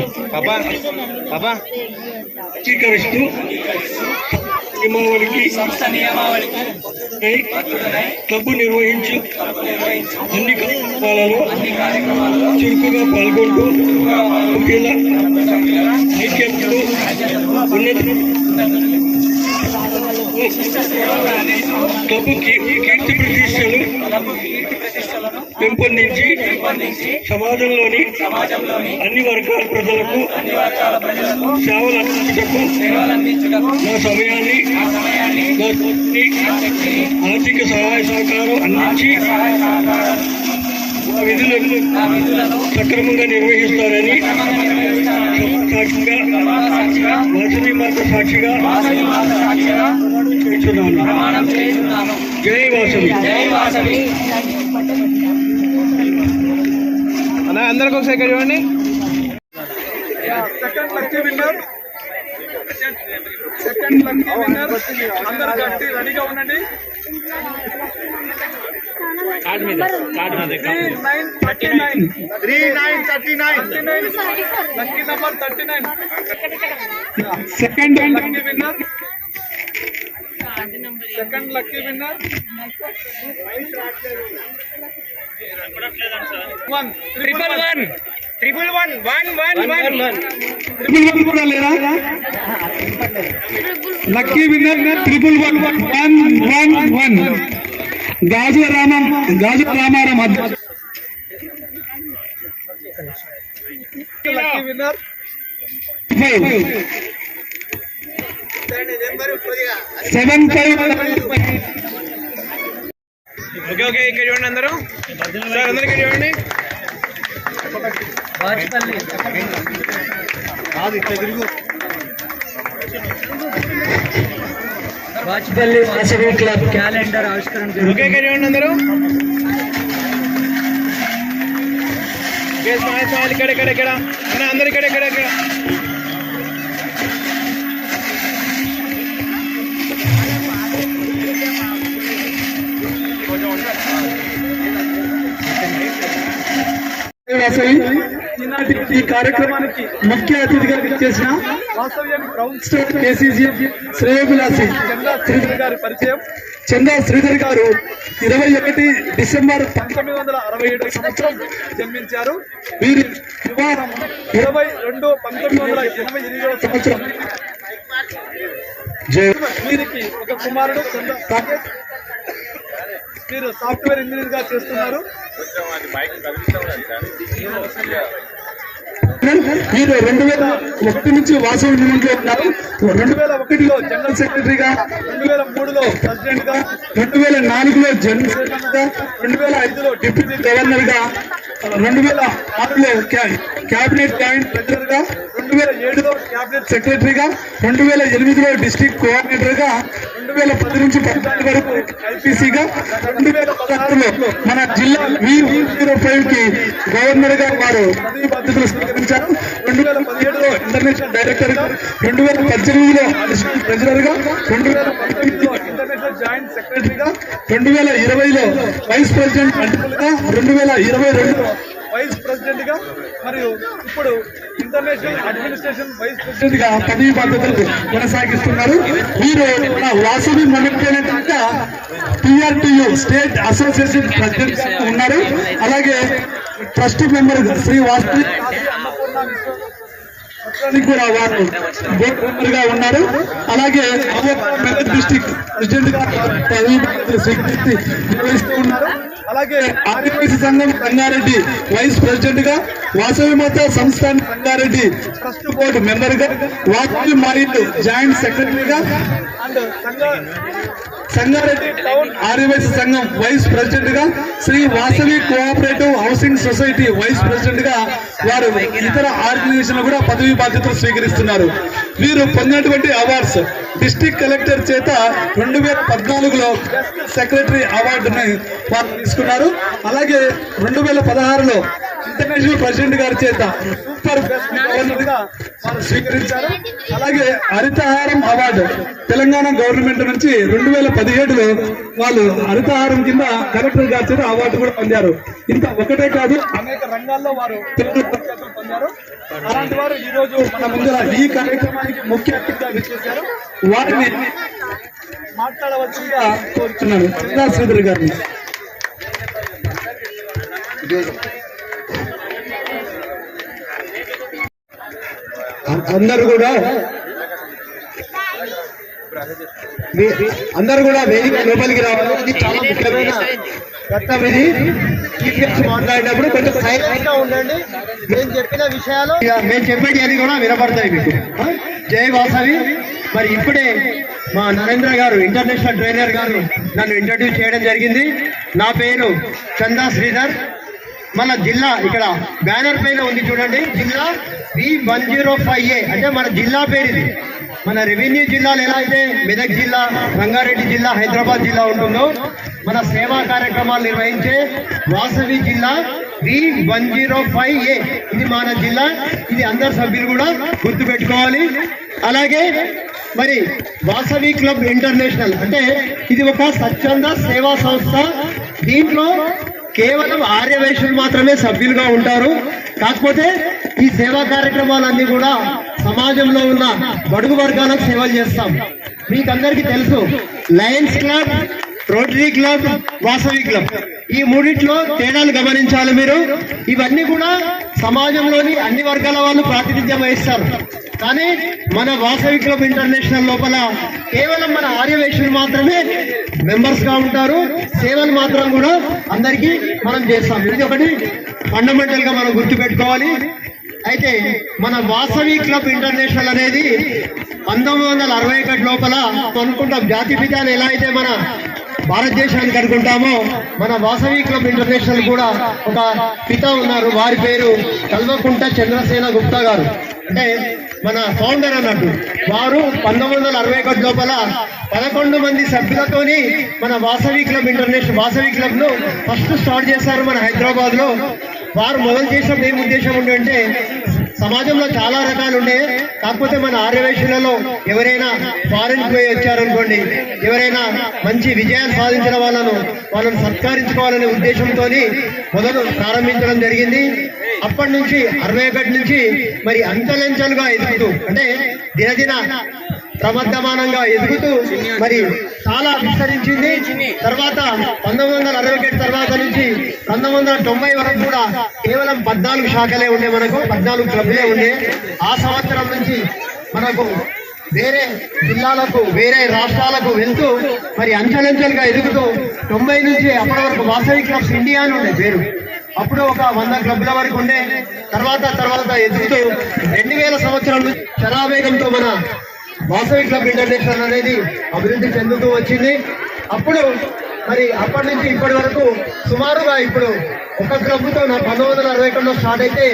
స్వీకరిస్తూ నియమావళికి క్లబ్ నిర్వహించు అన్ని కార్యక్రమాలలో చురుకుగా పాల్గొంటూ ఒకేలా ఐక్యతతో ఉన్నత క్లబ్ కీర్తి ప్రతిష్టలు పెంపొందించి సమాజంలోని అన్ని వర్గాల ప్రజలకు సేవలు అందించుటకు నా సమయాన్ని నా శక్తిని, ఆర్థిక సహాయ సహకారం అందించి ఆ విధులను సక్రమంగా నిర్వహిస్తారని సాక్షిగా వాసవి మాత సాక్షిగా చేస్తున్నాను. జై వాసవి. అందరికి ఒకసారి చూడండి. సెకండ్ లక్కీ విన్నర్ అందరు గట్టి రెడీగా ఉండండి. 3939 lucky number 39 second lucky winner. Second lucky winner 111 కూడా లేరా? లక్కీ విన్నర్ 111 గాజు రామారాం లక్కీ విన్నర్ 75. ఓకే ఇక్కడ చూడండి అందరూ సార్, అందరికీ చూడండి. వాచిపల్లి వాసవి క్లబ్ క్యాలెండర్ ఆవిష్కరణ. ఓకే ఇక్కడ చూడండి అందరూ. ఇక్కడ అందరు ఇక్కడ ఈనాటి ఈ కార్యక్రమానికి ముఖ్య అతిథిగా చేసిన వాసవ్యం క్రౌన్ స్టేట్ కేసీజీ శ్రేయోభిలాషి చందా శ్రీధర్ గారి పరిచయం. చందా శ్రీధర్ గారు 21 డిసెంబర్ 1967 సంవత్సరం జన్మించారు. వీరి వివాహం 22/1988 సంవత్సరం. వీరికి ఒక కుమారుడు చందా. మీరు సాఫ్ట్వేర్ ఇంజనీర్ గా చేస్తున్నారు. మీరు 2001 నుంచి వాసవి యూనియన్లో ఉన్నారు. 2001లో జనరల్ సెక్రటరీగా, 2003లో ప్రెసిడెంట్ గా, 2004లో జనరల్ సెక్రటరీ గా, 2005లో డిప్యూటీ గవర్నర్ గా, 2006లో క్యాబినెట్ జాయింట్ ట్రెజరర్ గా, 2007లో క్యాబినెట్ సెక్రటరీగా, 2008లో డిస్ట్రిక్ట్ కోఆర్డినేటర్ గా, 2010 నుంచి 2014 వరకు ఐపీసీగా, 2016లో మన జిల్లా V05 కి గవర్నర్ గా వారు పదవి బాధ్యతలు స్వీకరించారు. 2017లో ఇంటర్నేషనల్ డైరెక్టర్ గా, 2018లో అడిషనల్ ట్రెజరర్ గా, 2019లో ఇంటర్నేషనల్ జాయింట్ సెక్రటరీగా, 2020లో వైస్ ప్రెసిడెంట్ అడ్మిరల్ గా, 2022లో వైస్ ప్రెసిడెంట్ గా మరియు ఇప్పుడు ఇంటర్నేషనల్ అడ్మినిస్ట్రేషన్ వైస్ ప్రెసిడెంట్ గా పదవి బాధ్యతలు కొనసాగిస్తున్నారు. వీరు మన వాసవి మొదటి PRTU స్టేట్ అసోసియేషన్ ప్రెసిడెంట్ గా ఉన్నారు. అలాగే ట్రస్ట్ మెంబర్ శ్రీ వాసవి కూడా వారు బోర్డు మెంబర్ గా ఉన్నారు. అలాగే మెదక్ డిస్ట్రిక్ట్ ప్రెసిడెంట్ గా పదవి బాధ్యతలు స్వీకరించి నిర్వహిస్తూ ఉన్నారు. అలాగే ఆదివాసీ సంఘం సంగారెడ్డి వైస్ ప్రెసిడెంట్ గా, Vasavi Mata Sansthana Sangareddy trust board member గా, వాసవి మైండ్ జాయింట్ సెక్రటరీగా and Sangareddy town Adivasi Sangham vice president గా, Shri Vasavi cooperative housing society vice president గా వారు ఇతర ఆర్గనైజేషన్లు కూడా పదవి బాధ్యతలు స్వీకరిస్తున్నారు. వీరు పొందినటువంటి అవార్డ్స్ డిస్ట్రిక్ట్ కలెక్టర్ చేత 2014లో సెక్రటరీ అవార్డుని వారు తీసుకున్నారు. అలాగే 2016లో ఇంటర్నేషనల్ ప్రెసిడెంట్ గారి చేత సూపర్ బెస్ట్ గవర్నర్ గా వారు స్వీకరించారు. అలాగే హరితహారం అవార్డు తెలంగాణ గవర్నమెంట్ నుంచి 2017లో వాళ్ళు హరితహారం కింద కలెక్టర్ గారి చేత అవార్డు కూడా పొందారు. ఇంకా ఒకటే కాదు, అనేక రంగాల్లో వారు ప్రఖ్యాతులు పొందారు. అలాంటి వారు ఈ రోజు మన ముందర ఈ కార్యక్రమానికి ముఖ్య అతిథిగా విచ్చేశారు. వారిని మాట్లాడవలసిందిగా కోరుతున్నాను. శ్రీధర్ గారిని. అందరూ కూడా వేదిక లోపలికి రావాలి. ఇది చాలా ముఖ్యమైన ఘట్టం. ఇది చీఫ్ గెస్ట్ మాట్లాడేటప్పుడు కొంచెం సైలెంట్ గా ఉండండి. మేము చెప్పిన విషయాలు మేము చెప్పేటి అని కూడా వినపడతాయి మీకు. జై వాసవి. మరి ఇప్పుడే మా నరేంద్ర గారు ఇంటర్నేషనల్ ట్రైనర్ గారు నన్ను ఇంట్రడ్యూస్ చేయడం జరిగింది. నా పేరు చందా శ్రీధర్. మన జిల్లా ఇక్కడ బ్యానర్ పైన ఉంది చూడండి, జిల్లా V105A అంటే మన జిల్లా పేరు ఇది. మన రెవెన్యూ జిల్లాలు ఎలా అయితే మెదక్ జిల్లా, రంగారెడ్డి జిల్లా, హైదరాబాద్ జిల్లా ఉంటుందో, మన సేవా కార్యక్రమాలు నిర్వహించే వాసవి జిల్లా V105A ఇది మన జిల్లా. ఇది అందరు సభ్యులు కూడా గుర్తుపెట్టుకోవాలి. అలాగే మరి వాసవి క్లబ్ ఇంటర్నేషనల్ అంటే ఇది ఒక స్వచ్ఛంద సేవా సంస్థ. దీంట్లో కేవలం ఆర్యవైశ్యులు మాత్రమే సభ్యులుగా ఉంటారు. కాకపోతే ఈ సేవా కార్యక్రమాలన్నీ కూడా సమాజంలో ఉన్న బడుగు వర్గాలకు సేవలు చేస్తాం. మీకందరికీ తెలుసు, Lions club, rotary club, Vasavi club ఈ మూడిట్లో తేడాలు గమనించాలి మీరు. ఇవన్నీ కూడా సమాజంలోని అన్ని వర్గాల వాళ్ళు ప్రాతినిధ్యం వహిస్తారు. కానీ మన వాసవి క్లబ్ ఇంటర్నేషనల్ లోపల కేవలం మన ఆర్యవైశ్యులు మాత్రమే మెంబర్స్ గా ఉంటారు. సేవలు మాత్రం కూడా అందరికీ మనం చేస్తాం. ఇది ఒకటి ఫండమెంటల్ గా మనం గుర్తుపెట్టుకోవాలి. అయితే మన వాసవి క్లబ్ ఇంటర్నేషనల్ అనేది 1961 లోపల అనుకుంటాం. జాతిపిత అని ఎలా అయితే మన భారతదేశానికి అనుకుంటామో, మన వాసవి క్లబ్ ఇంటర్నేషనల్ కూడా ఒక పిత ఉన్నారు. వారి పేరు కల్వకుంట చంద్రసేన గుప్తా గారు. అంటే మన ఫౌండర్ అన్నట్టు. వారు 1961 లోపల 11 మంది సభ్యులతోని మన Vasavi club international Vasavi club ను ఫస్ట్ స్టార్ట్ చేశారు మన హైదరాబాద్ లో. వారు మొదలు చేసిన ఏం ఉద్దేశం ఉండే అంటే, సమాజంలో చాలా రకాలు ఉండే, కాకపోతే మన ఆర్యవైశ్యులలో ఎవరైనా ఫారెన్ పోయి వచ్చారనుకోండి, ఎవరైనా మంచి విజయాన్ని సాధించిన వాళ్ళను సత్కరించుకోవాలనే ఉద్దేశంతో మొదలు ప్రారంభించడం జరిగింది. అప్పటి నుంచి 61 నుంచి మరి అంచెలంచెలుగా ఎదుగుతూ, అంటే దినదిన ప్రవర్ధమానంగా ఎదుగుతూ మరి చాలా విస్తరించింది. తర్వాత 1961 తర్వాత నుంచి 1990 వరకు కూడా కేవలం 14 శాఖలే ఉండే, మనకు 14 క్లబ్లే ఉండే. ఆ సంవత్సరం నుంచి మనకు వేరే జిల్లాలకు, వేరే రాష్ట్రాలకు వెళ్తూ మరి అంచెలంచెలుగా ఎదుగుతూ 90 నుంచి అప్పటి వరకు వాసవి క్లబ్స్ ఇండియా అని ఉండే పేరు. అప్పుడు ఒక 100 క్లబ్ల వరకు ఉండే. తర్వాత ఎదుగుతూ 2000 సంవత్సరం నుంచి శరావేగంతో మన వాసవి క్లబ్ ఇంటర్నేషనల్ అనేది అభివృద్ధి చెందుతూ వచ్చింది. అప్పుడు మరి అప్పటి నుంచి ఇప్పటి వరకు సుమారుగా ఇప్పుడు ఒక క్లబ్తో 1961లో స్టార్ట్ అయితే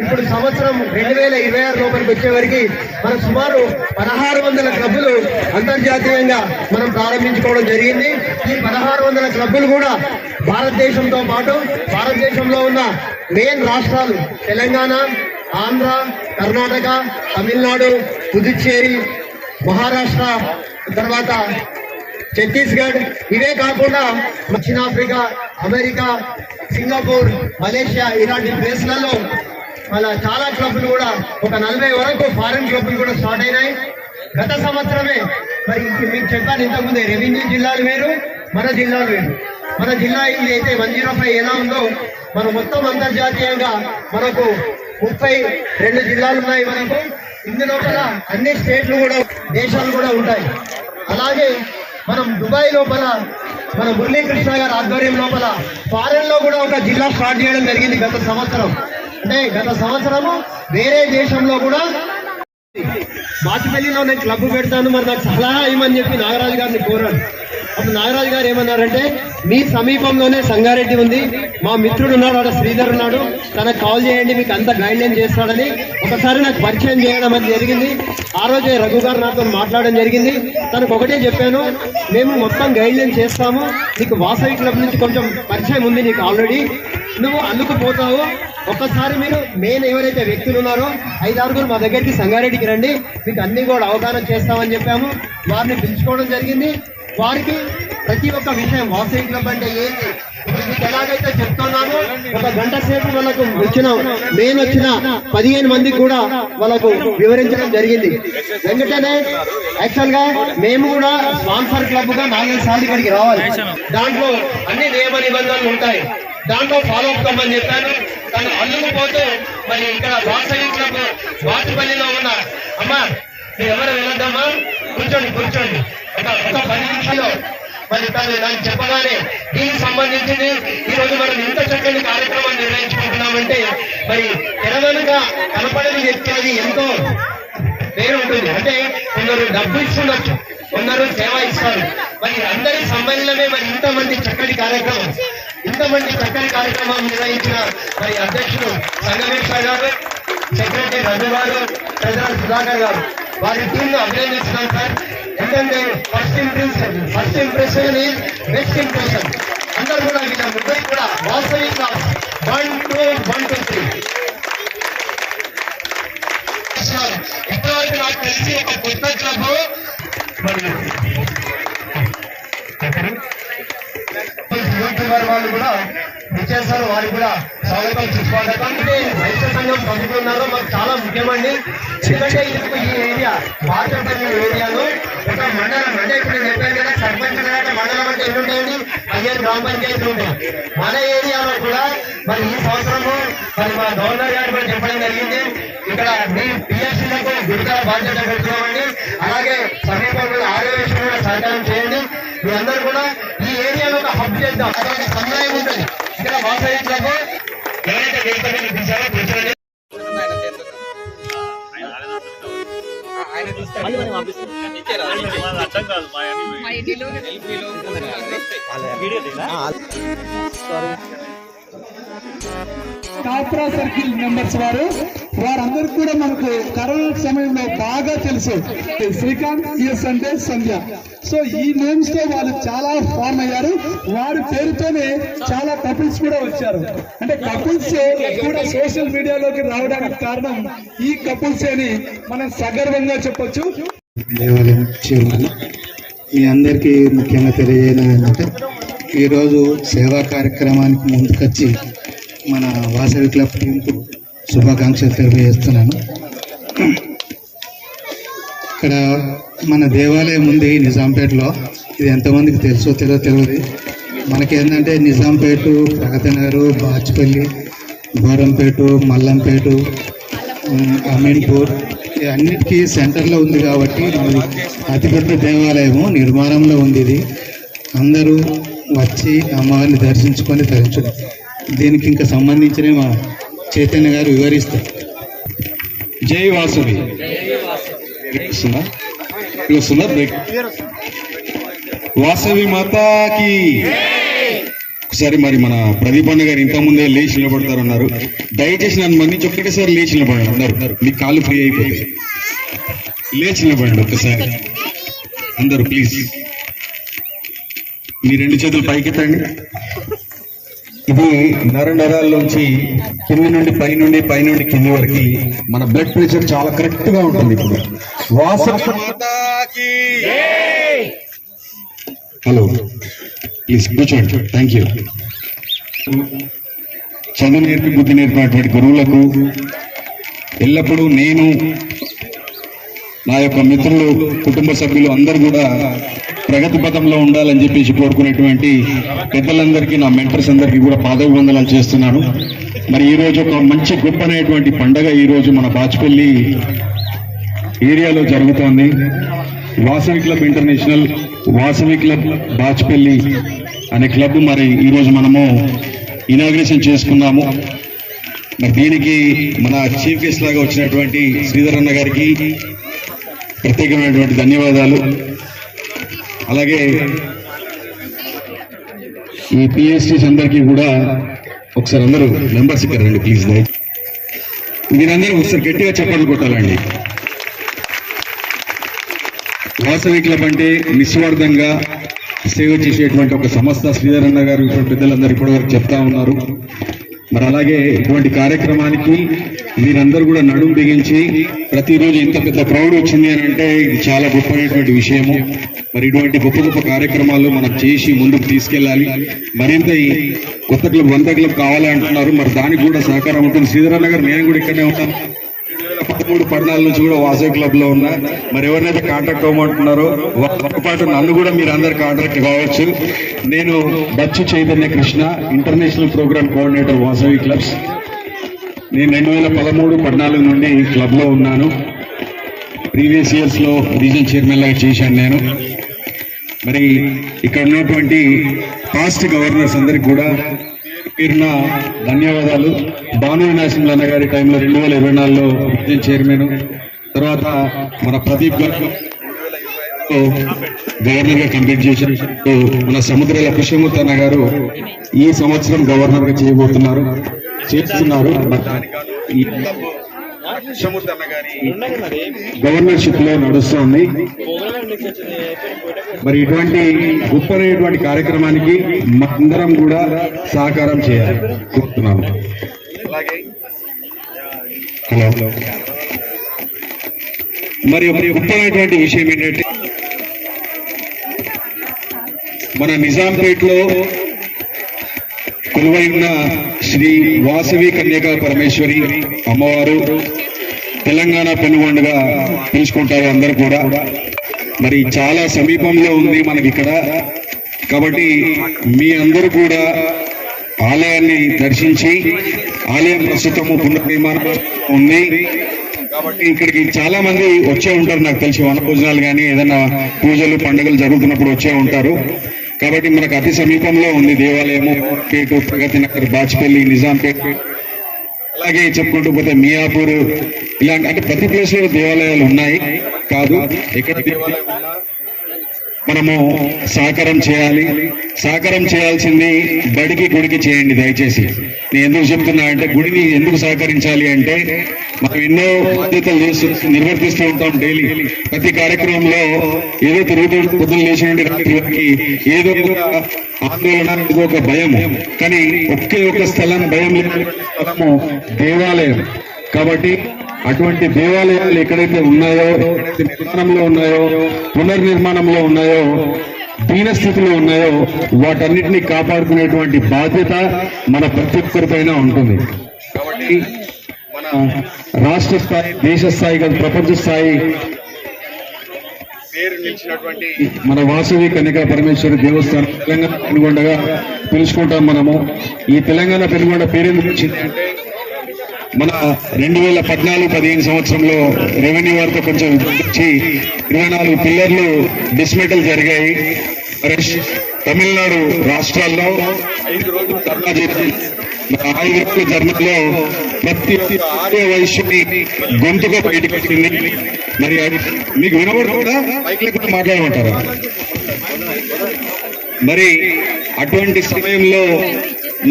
ఇప్పుడు సంవత్సరం 2026 లోపలికి వచ్చేవరకు మనం సుమారు 1600 క్లబ్బులు అంతర్జాతీయంగా మనం ప్రారంభించుకోవడం జరిగింది. ఈ 1600 క్లబ్బులు కూడా భారతదేశంతో పాటు భారతదేశంలో ఉన్న మెయిన్ రాష్ట్రాలు తెలంగాణ, ఆంధ్ర, కర్ణాటక, తమిళనాడు, పుదుచ్చేరి, మహారాష్ట్ర, తర్వాత ఛత్తీస్గఢ్, ఇవే కాకుండా దక్షిణాఫ్రికా, అమెరికా, సింగపూర్, మలేషియా ఇలాంటి ప్లేస్లలో అలా చాలా క్లబ్లు కూడా ఒక 40 వరకు ఫారెన్ క్లబ్లు కూడా స్టార్ట్ అయినాయి. గత సంవత్సరమే మరి మీకు చెప్పాను ఇంతకుముందే, రెవెన్యూ జిల్లాలు వేరు, మన జిల్లాలు వేరు. మన జిల్లా ఇది అయితే 105 ఎలా ఉందో, మన మొత్తం అంతర్జాతీయంగా మనకు 32 జిల్లాలు ఉన్నాయి మనకు. ఇందులోపల అన్ని స్టేట్లు కూడా, దేశాలు కూడా ఉంటాయి. అలాగే మనం దుబాయ్ లోపల మన మురళీకృష్ణ గారి ఆధ్వర్యం లోపల ఫారెన్ లో కూడా ఒక జిల్లా స్టార్ట్ చేయడం జరిగింది గత సంవత్సరం. అంటే గత సంవత్సరము వేరే దేశంలో కూడా బాచిపల్లిలో నేను క్లబ్ పెడతాను, మరి నాకు సలహా ఇవ్వమని చెప్పి నాగరాజు గారిని కోరాడు. అప్పుడు నాగరాజు గారు ఏమన్నారంటే, మీ సమీపంలోనే సంగారెడ్డి ఉంది, మా మిత్రుడు ఉన్నాడు, ఆడ శ్రీధర్ ఉన్నాడు, తనకు కాల్ చేయండి, మీకు అంత గైడ్లైన్ చేస్తాడని ఒకసారి నాకు పరిచయం చేయడం అది జరిగింది. ఆ రోజే రఘు గారు నాతో మాట్లాడడం జరిగింది. తనకు ఒకటే చెప్పాను, మేము మొత్తం గైడ్లైన్ చేస్తాము, నీకు వాసవి క్లబ్ నుంచి కొంచెం పరిచయం ఉంది నీకు ఆల్రెడీ, నువ్వు అల్లుకుపోతావు. ఒక్కసారి మీరు మెయిన్ ఎవరైతే వ్యక్తులు ఉన్నారో 5-6 మా దగ్గరికి సంగారెడ్డికి రండి, మీకు అన్ని కూడా అవగాహన చేస్తామని చెప్పాము. వారిని పిలుచుకోవడం జరిగింది. వారికి ప్రతి ఒక్క విషయం వాసవి క్లబ్ అంటే ఏంటి ఇప్పుడు మీకు ఎలాగైతే చెప్తున్నామో 1 గంట సేపు వాళ్ళకు వచ్చిన 15 మందికి కూడా వాళ్ళకు వివరించడం జరిగింది. వెంకటనే యాక్చువల్ గా మేము కూడా స్పాన్సర్ క్లబ్ గా 4 సార్లు ఇక్కడికి రావాలి. దాంట్లో అన్ని నియమ నిబంధనలు ఉంటాయి, దాంట్లో ఫాలో అప్ కమ్మని చెప్పాను. తను అల్లుకుపోతే మరి ఇక్కడ వాసవి క్లబ్ వాటిపల్లిలో ఉన్న అమ్మ మీరు ఎవరు వెళ్ళొద్దమ్మా, కూర్చోండి ఒక 10 నిమిషాలు మరి తను నాకు చెప్పగానే దీనికి సంబంధించింది ఈ రోజు మనం ఇంత చక్కని కార్యక్రమాన్ని నిర్వహించుకుంటున్నామంటే మరి తెలంగాణగా కనపడని వ్యక్తి అది ఎంతో పేరు ఉంటుంది. అంటే కొందరు డబ్బు ఇస్తుండొచ్చు, కొందరు సేవ ఇస్తారు. మరి అందరి సమ్మేళనమే మరి ఇంతమంది చక్కటి కార్యక్రమం నిర్వహించిన మరి అధ్యక్షుడు సంగమేశ్వర గారు, సెక్రటరీ రఘు గారు, ట్రెజరర్ సుధాకర్ గారు, వారి టీంను అభినందిస్తున్నాం సార్. ఎందుకంటే first impression is best impression. అందరూ కూడా వీళ్ళ ముగ్గురికి కూడా వాసవి క్లాస్ 1, 2, 1, 2, 3 ఇప్పటివరకు నాకు తెలిసి ఒక కొత్త క్లబ్ మరి వాళ్ళు కూడా విచ్చేస్తారు. వారికి కూడా స్వాగతం సుస్వాగతం. వైద్య సంఘం పంపుతున్నారో మాకు చాలా ముఖ్యమండి. ఎందుకంటే ఇప్పుడు ఈ ఏరియా బాచపల్లి ఏరియాలో ఒక మండలం అంటే ఇప్పుడు నేను చెప్పాను కదా సర్పంచ్ మండలం అంటే ఎన్ని ఉంటాయండి, 15 గ్రామ పంచాయతీలు ఉంటాయి. మన ఏరియాలో కూడా మరి ఈ సంవత్సరము మరి మా గవర్నర్ గారు కూడా చెప్పడం జరిగింది, ఇక్కడ మీ పిఎస్సీలకు గురుతర బాధ్యత పెడుతున్నామండి. అలాగే సమీపంలో ఆరోగ్యం కూడా సహకారం చేయండి. మీ అందరూ కూడా ఈ ఏరియాలో ఒక హబ్ చేద్దాం. అటువంటి సమన్వయం ఉంటుంది ఇక్కడ వాసవి క్లబ్ ఎవరైతే వేదికగా పిలిచారో కూర్చోండి. కాప్రా సర్కిల్ మెంబర్స్ వారందరికీ కూడా మనకు కరోనా సమయంలో బాగా తెలుసు. శ్రీకాంత్ ఎస్ అంటే సంధ్య. సో ఈ నేమ్స్ తో వాళ్ళు చాలా ఫామ్ అయ్యారు. వారి పేరుతోనే చాలా కపుల్స్ కూడా వచ్చారు. అంటే కపుల్స్ కూడా సోషల్ మీడియాలోకి రావడానికి కారణం ఈ కపుల్స్ అని మనం సగర్వంగా చెప్పొచ్చు. దేవాలయం చైర్మన్ మీ అందరికీ ముఖ్యంగా తెలియజేయడం ఏంటంటే ఈరోజు సేవా కార్యక్రమానికి ముందుకొచ్చి మన వాసవి క్లబ్ టీంకు శుభాకాంక్షలు తెలియజేస్తున్నాను. ఇక్కడ మన దేవాలయం ఉంది నిజాంపేటలో. ఇది ఎంతమందికి తెలుసో తెలియదు. మనకేంటంటే నిజాంపేట, ప్రగతినగర్, బాచ్పల్లి, గోరంపేట, మల్లంపేట, అమీన్పూర్ అన్నిటికీ సెంటర్లో ఉంది కాబట్టి అతిపెద్ద దేవాలయము నిర్మాణంలో ఉంది. ఇది అందరూ వచ్చి అమ్మవారిని దర్శించుకొని తరించడం. దీనికి ఇంకా సంబంధించిన మా చైతన్య గారు వివరిస్తారు. జై వాసవి. వాసవి మాతాకి. ఒకసారి మరి మన ప్రదీప్ అన్న గారు ఇంత ముందే లేచి నిలబడతారన్నారు. దయచేసి నన్ను మన్నించి ఒక్కటేసారి లేచి నిలబడండి. అన్నారు మీ కాళ్ళు ఫ్రీ అయిపోతాయి. లేచి నిలబడండి ఒక్కసారి అందరూ ప్లీజ్. మీ 2 చేతులు పైకెత్తండి. ఇది నరాల్లోంచి కింది నుండి పై నుండి కింది వరకు మన బ్లడ్ ప్రెషర్ చాలా కరెక్ట్ గా ఉంటుంది. ఇప్పుడు హలో ప్లీజ్ కూర్చోండి. Thank you. చదువు నేర్పి బుద్ధి నేర్పినటువంటి గురువులకు ఎల్లప్పుడూ నేను, నా యొక్క మిత్రులు, కుటుంబ సభ్యులు అందరూ కూడా ప్రగతి పథంలో ఉండాలని చెప్పేసి కోరుకునేటువంటి పెద్దలందరికీ, నా మెంటర్స్ అందరికీ కూడా పాదాభివందనాలు చేస్తున్నాను. మరి ఈరోజు ఒక మంచి గొప్ప అనేటువంటి పండగ ఈరోజు మన బాచ్పల్లి ఏరియాలో జరుగుతోంది. Vasavi club international, Vasavi club Bachupally అనే క్లబ్ మరి ఈరోజు మనము ఇనాగ్రేషన్ చేసుకున్నాము. మరి దీనికి మన చీఫ్ గెస్ట్ లాగా వచ్చినటువంటి శ్రీధర్ అన్న గారికి ప్రత్యేకమైనటువంటి ధన్యవాదాలు. అలాగే ఈ పిఎస్టీస్ అందరికీ కూడా ఒకసారి అందరూ మెంబర్స్ ఇక్కడ రండి ప్లీజ్. మీరందరూ ఒకసారి గట్టిగా చప్పట్లు కొట్టాలండి. వాసవి క్లబ్ అంటే నిస్వార్థంగా సేవ చేసేటువంటి ఒక సంస్థ. శ్రీధర్ అన్న గారు పెద్దలందరూ ఇప్పటివరకు చెప్తా ఉన్నారు. మరి అలాగే ఇటువంటి కార్యక్రమానికి మీరందరూ కూడా నడుం బిగించి ప్రతిరోజు ఇంత పెద్ద క్రౌడ్ వచ్చింది అని అంటే ఇది చాలా గొప్పమైనటువంటి విషయము. మరి ఇటువంటి గొప్ప గొప్ప కార్యక్రమాలు మనం చేసి ముందుకు తీసుకెళ్ళాలి. మరింత ఈ కొత్త క్లబ్ 100 క్లబ్ కావాలి అంటున్నారు. మరి దానికి కూడా సహకారం ఉంటుంది. శ్రీధరన్న గారు నేను కూడా ఇక్కడే ఉంటాను. 13-14 నుంచి కూడా వాసవి క్లబ్ లో ఉన్నా. మరి ఎవరినైతే కాంటాక్ట్ అవ్వమంటున్నారో వాళ్ళతో పాటు నన్ను కూడా మీరు అందరు కాంటాక్ట్ కావచ్చు. నేను Bachu Chaitanya Krishna, international programme coordinator Vasavi clubs. నేను 2013-14 నుండి ఈ క్లబ్ లో ఉన్నాను. ప్రీవియస్ ఇయర్స్ లో రీజన్ చైర్మన్ లాగా చేశాను నేను. మరి ఇక్కడ ఉన్నటువంటి పాస్ట్ గవర్నర్స్ అందరికి కూడా పేరున ధన్యవాదాలు. భాను నరసింహ అన్న గారి టైంలో 2024లో రీజన్ చైర్మన్, తర్వాత మన ప్రదీప్ గారు గవర్నర్ గా కంప్లీట్ చేశారు. మన సముద్రాల కృష్ణమూర్తి అన్న గారు ఈ సంవత్సరం గవర్నర్ గా చేస్తున్నారు. ఈ కృష్ణమూర్తి అన్న గారి గవర్నర్షిప్ లో నడుస్తోంది. మరి ఇటువంటి గొప్పనటువంటి కార్యక్రమానికి మనందరం కూడా సహకారం చేయాలి కోరుతున్నాను. హలో, మరి ఒక గొప్పనటువంటి విషయం ఏంటంటే మన నిజాంపేటలో కొలువై ఉన్న శ్రీ వాసవి కన్యకా పరమేశ్వరి అమ్మవారు తెలంగాణ పెనుగొండగా పిలుచుకుంటారు అందరూ కూడా. మరి చాలా సమీపంలో ఉంది మనకి ఇక్కడ. కాబట్టి మీ అందరూ కూడా ఆలయాన్ని దర్శించి, ఆలయం ప్రస్తుతము పునర్నిర్మాణం ఉంది కాబట్టి ఇక్కడికి చాలా మంది వచ్చే ఉంటారు. నాకు తెలిసి వనభోజనాలు కానీ ఏదైనా పూజలు పండుగలు జరుగుతున్నప్పుడు వచ్చే ఉంటారు. కాబట్టి మనకు అతి సమీపంలో ఉంది దేవాలయము. పేటు, ప్రగతి నగర్, బాచ్పల్లి, నిజాంపేట, అలాగే చెప్పుకుంటూ పోతే మియాపూర్, ఇలాంటి అంటే ప్రతి ప్లేస్ లో దేవాలయాలు ఉన్నాయి కాదు. ఎక్కడ దేవాలయం ఉన్నా మనము సహకారం చేయాలి. సహకారం చేయాల్సింది బడికి గుడికి చేయండి దయచేసి. నేను ఎందుకు చెప్తున్నా అంటే గుడిని ఎందుకు సహకరించాలి అంటే మనం ఎన్నో బాధ్యతలు నిర్వర్తిస్తూ ఉంటాం డైలీ. ప్రతి కార్యక్రమంలో ఏదో తిరుగుతూ పొద్దున్న లేచి నుండి రాత్రి వరకు ఏదో ఒక ఆందోళన, ఏదో ఒక భయం. కానీ ఒకే ఒక స్థలం భయం లేని స్థలము దేవాలయం. కాబట్టి అటువంటి దేవాలయాలు ఎక్కడైతే ఉన్నాయో, ఎక్కడైతే నిర్మాణంలో ఉన్నాయో, పునర్నిర్మాణంలో ఉన్నాయో, దీనస్థితిలో ఉన్నాయో వాటన్నిటినీ కాపాడుకునేటువంటి బాధ్యత మన ప్రతి ఒక్కరిపైన ఉంటుంది. కాబట్టి మన రాష్ట్ర స్థాయి, దేశ స్థాయి, ప్రపంచ స్థాయి పేరు నిలిచినటువంటి మన వాసవి కన్యకా పరమేశ్వరి దేవస్థానం తెలంగాణ పెనుగొండగా పిలుచుకుంటాం మనము. ఈ తెలంగాణ పెనుగొండ పేరు ఎందుకు వచ్చింది అంటే మన 2014-15 సంవత్సరంలో రెవెన్యూ వారితో కొంచెం వచ్చి 24 పిల్లర్లు డిస్మెటల్ జరిగాయి. తమిళనాడు రాష్ట్రాల్లో 5 రోజులు ధర్నా చేసి 5 రోజుల ధర్నాలో ప్రతి ఒక్క ఆర్య వైశ్యుని గొంతుగా బయటకు వచ్చింది. మరి మీకు వినబడుతుందా? మైక్ లేకుండా మాట్లాడమంటారా? మరి అటువంటి సమయంలో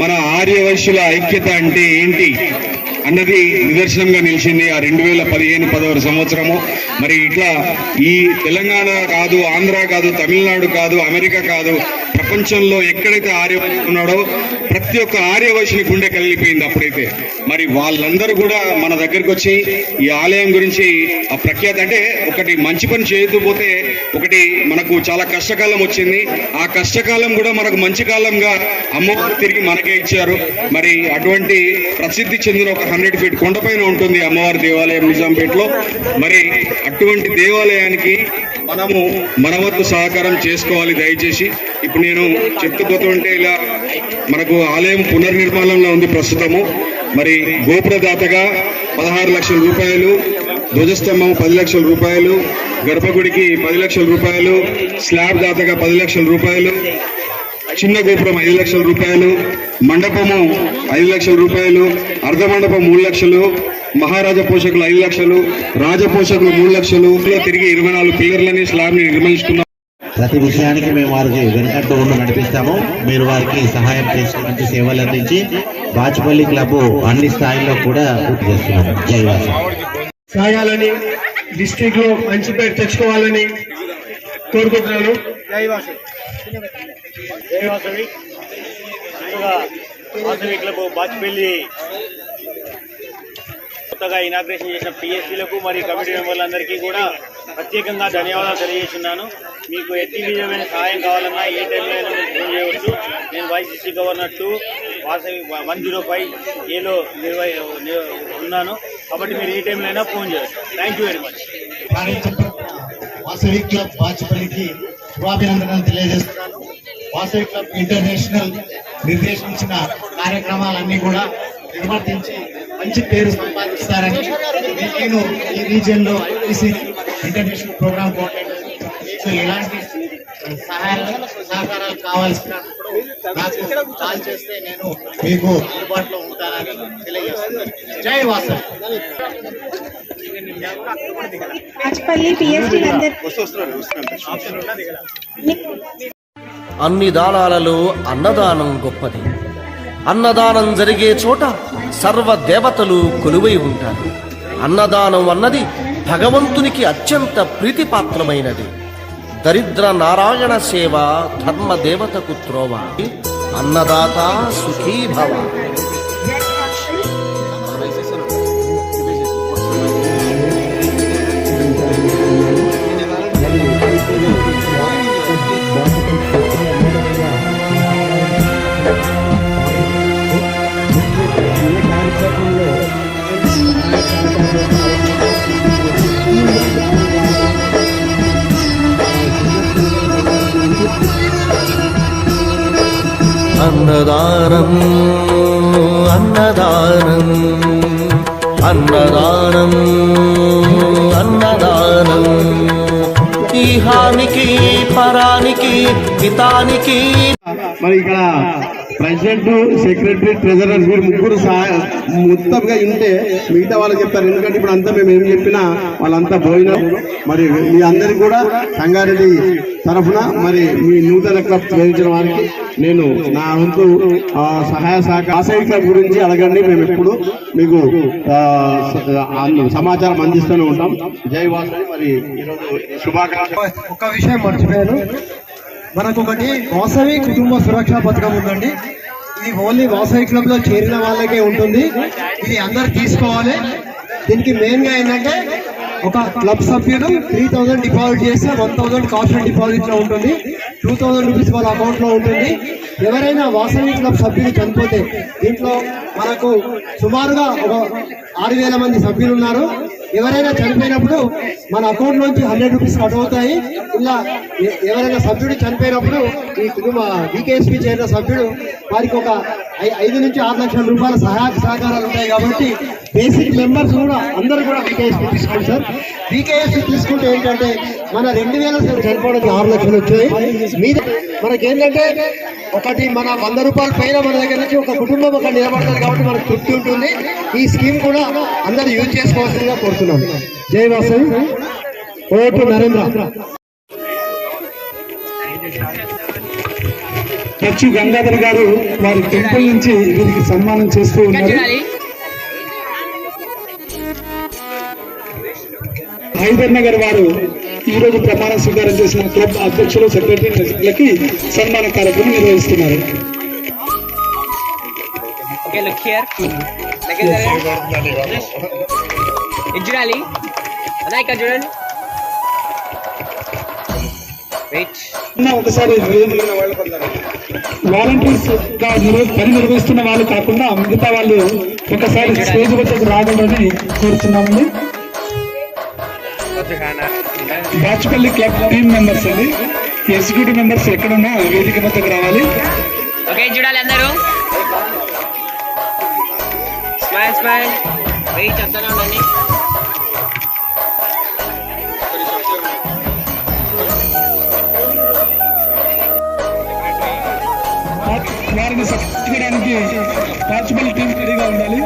మన ఆర్య వైశ్యుల ఐక్యత అంటే ఏంటి అన్నది నిదర్శనంగా నిలిచింది ఆ 2015-16 సంవత్సరము. మరి ఇట్లా ఈ తెలంగాణ కాదు, ఆంధ్ర కాదు, తమిళనాడు కాదు, అమెరికా కాదు, ప్రపంచంలో ఎక్కడైతే ఆర్యవైశ్యుడు ఉన్నాడో ప్రతి ఒక్క ఆర్యవైశ్యుని గుండె కలిగిపోయింది అప్పుడైతే. మరి వాళ్ళందరూ కూడా మన దగ్గరికి వచ్చి ఈ ఆలయం గురించి ఆ ప్రఖ్యాతి అంటే ఒకటి మంచి పని చేయకపోతే ఒకటి మనకు చాలా కష్టకాలం వచ్చింది. ఆ కష్టకాలం కూడా మనకు మంచి కాలంగా అమ్మవారు తిరిగి మనకే ఇచ్చారు. మరి అటువంటి ప్రసిద్ధి చెందిన ఒక 100 ఫీట్ కొండపైన ఉంటుంది అమ్మవారి దేవాలయం నిజాంపేటలో. మరి అటువంటి దేవాలయానికి మనము మన వంతు సహకారం చేసుకోవాలి దయచేసి. ఇప్పుడు నేను చెప్తుపోతుంటే ఇలా మనకు ఆలయం పునర్నిర్మాణంలో ఉంది ప్రస్తుతము. మరి గోపురదాతగా 16 లక్షల రూపాయలు, ధ్వజస్తంభం 10 లక్షల రూపాయలు, గర్భగుడికి 10 లక్షల రూపాయలు, స్లాబ్ దాతగా 10 లక్షల రూపాయలు, చిన్న గోపురం 5 లక్షల రూపాయలు, మండపము 5 లక్షల రూపాయలు, అర్ధ మండపం 3 లక్షలు, మహారాజా పోషకులు 5 లక్షలు, రాజపోషకులు 3 లక్షలు, తిరిగి 24 పిల్లర్లని స్లాబ్ని నిర్మించుకున్నాం. ప్రతి విషయానికి మేము వారికి వెనుకంటూ ఉండి నడిపిస్తాము. మీరు వారికి సహాయం చేసి మంచి సేవలు అందించి బాచుపల్లి క్లబ్ అన్ని స్థాయిల్లో కూడా పూర్తి చేస్తున్నాము. జైవాసం సాగాలని, డిస్ట్రిక్ట్ లో మంచి పేరు తెచ్చుకోవాలని కోరుకుంటున్నాను. వాసవి క్లబ్ బాచిపల్లి కొత్తగా ఇనాగ్రేషన్ చేసిన పిఎస్సీలకు మరియు కమిటీ మెంబర్లందరికీ కూడా ప్రత్యేకంగా ధన్యవాదాలు తెలియజేస్తున్నాను. మీకు ఎట్టి విధమైన సహాయం కావాలన్నా ఏ టైంలో అయినా మీరు ఫోన్ చేయవచ్చు. నేను వైసీసీ గవర్నర్ 2 వాసవి 105Aలో ఉన్నాను కాబట్టి మీరు ఏ టైంలో అయినా ఫోన్ చేయవచ్చు. Thank you very much. Vasavi club బాచిపల్లికి శుభాభినందనలు తెలియజేస్తున్నాను. వాసవి క్లబ్ ఇంటర్నేషనల్ నిర్దేశించిన కార్యక్రమాలన్నీ కూడా నిర్వర్తించి మంచి పేరు సంపాదిస్తారని నేను ఈ రీజియన్ లో ఐపీసీ ఇంటర్నేషనల్ ప్రోగ్రామ్ కోఆర్డినేటర్ ఎలాంటి సహకారాలు కావాల్సినప్పుడు నాకు కాల్ చేస్తే నేను మీకు అందుబాటులో ఉంటానని తెలియజేస్తున్నాను. జై వాసవి. అన్ని దానాలలో అన్నదానం గొప్పది. అన్నదానం జరిగే చోట సర్వ దేవతలు కొలువై ఉంటారు. అన్నదానం అన్నది భగవంతునికి అత్యంత ప్రీతిపాత్రమైనది. దరిద్ర నారాయణ సేవ ధర్మ దేవతకు త్రోవ. అన్నదాత సుఖీ భవ. అన్నదానం అన్నదానం అన్నదానం అన్నదానం ఈహానికి పరానికి హితానికి. మరి ఇక్కడ ప్రెసిడెంట్, సెక్రటరీ, ట్రెజరర్ వీరు ముగ్గురు మొత్తంగా ఉంటే మిగతా వాళ్ళు చెప్తారు. ఎందుకంటే ఇప్పుడు అంతా మేము ఏం చెప్పినా వాళ్ళంతా భోజనం. మరి మీ అందరికీ కూడా సంగారెడ్డి తరఫున మరి మీ నూతన క్లబ్ చేయించిన వారికి నేను నా వంతు సహాయ సహకార వాసవి క్లబ్ గురించి అడగండి. మేము ఎప్పుడు మీకు సమాచారం అందిస్తూనే ఉంటాం. జై వాసవి. మరి ఈరోజు శుభాకాంక్షలు. ఒక విషయం మర్చిపోయాను, మనకు ఒకటి వాసవి కుటుంబ సురక్ష పథకం ఉందండి. ఇది ఓన్లీ వాసవి క్లబ్ లో చేరిన వాళ్ళకే ఉంటుంది. ఇది అందరు తీసుకోవాలి. దీనికి మెయిన్ గా ఏంటంటే ఒక క్లబ్ సభ్యుడు 3000 డిపాజిట్ చేస్తే 1000 కాస్ట్ డిపాజిట్ లో ఉంటుంది. 2000 రూపీస్ వాళ్ళ అకౌంట్ లో ఉంటుంది. ఎవరైనా వాసవి క్లబ్ సభ్యులు చనిపోతే దీంట్లో మనకు సుమారుగా ఒక 6000 మంది సభ్యులు ఉన్నారు. ఎవరైనా చనిపోయినప్పుడు మన అకౌంట్ నుంచి 100 రూపీస్ కట్ అవుతాయి. ఇలా ఎవరైనా సభ్యుడు చనిపోయినప్పుడు ఈ కుటుంబ బీకేఎస్పీ చేరిన సభ్యుడు వారికి ఒక 5 నుంచి 6 లక్షల రూపాయల సహకారాలు ఉంటాయి. కాబట్టి బేసిక్ మెంబర్స్ కూడా అందరూ కూడా బీకేఎస్పీ తీసుకోండి సార్. బీకేఎస్పీ తీసుకుంటే ఏంటంటే మన 2000 చనిపోవడానికి 6 లక్షలు వచ్చాయి. మీద మనకేంటంటే ఒకటి మన 100 రూపాయల పైన మన దగ్గర నుంచి ఒక కుటుంబం ఒక నిలబడతారు కాబట్టి మనకు తృప్తి ఉంటుంది. ఈ స్కీమ్ కూడా అందరూ యూజ్ చేసుకోవాల్సిందిగా కోరుతున్నాం. జై వాసవి. ఓటు నరేంద్ర. ఖర్చు గంగాధర్ గారు వారి టెంపుల్ నుంచి వీరికి సన్మానం చేస్తూ ఉన్నారు. హైదర్ నగర్ వారు ఈ రోజు ప్రమాణ స్వీకారం చేసిన క్లబ్ అధ్యక్షులు, సెక్రటరీలకి సన్మాన కార్యక్రమం నిర్వహిస్తున్నారు. ఒకసారి వాలంటీర్స్ గా పని నిర్వహిస్తున్న వాళ్ళు కాకుండా మిగతా వాళ్ళు ఒకసారి స్టేజ్ వద్దకు రావాలని కోరుతున్నామండి. బాచుపల్లి క్లబ్ టీమ్ మెంబర్స్ అండి, ఎగ్జిక్యూటివ్ మెంబర్స్ ఎక్కడున్నా వేదిక వద్దకు రావాలి. ఓకే చూడాలి అందరూ. Smile smile. వెయిట్ చెప్తానే ఉండండి. వారిని సత్కరించడానికి బాచుపల్లి టీం రెడీగా ఉండాలి.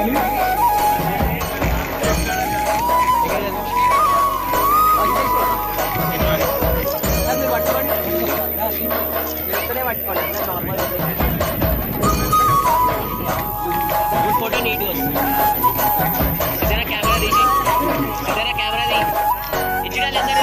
ఫోటో నీట్ వస్తుంది. ఇదైనా కెమెరా తీసి ఇచ్చాలి అందరూ.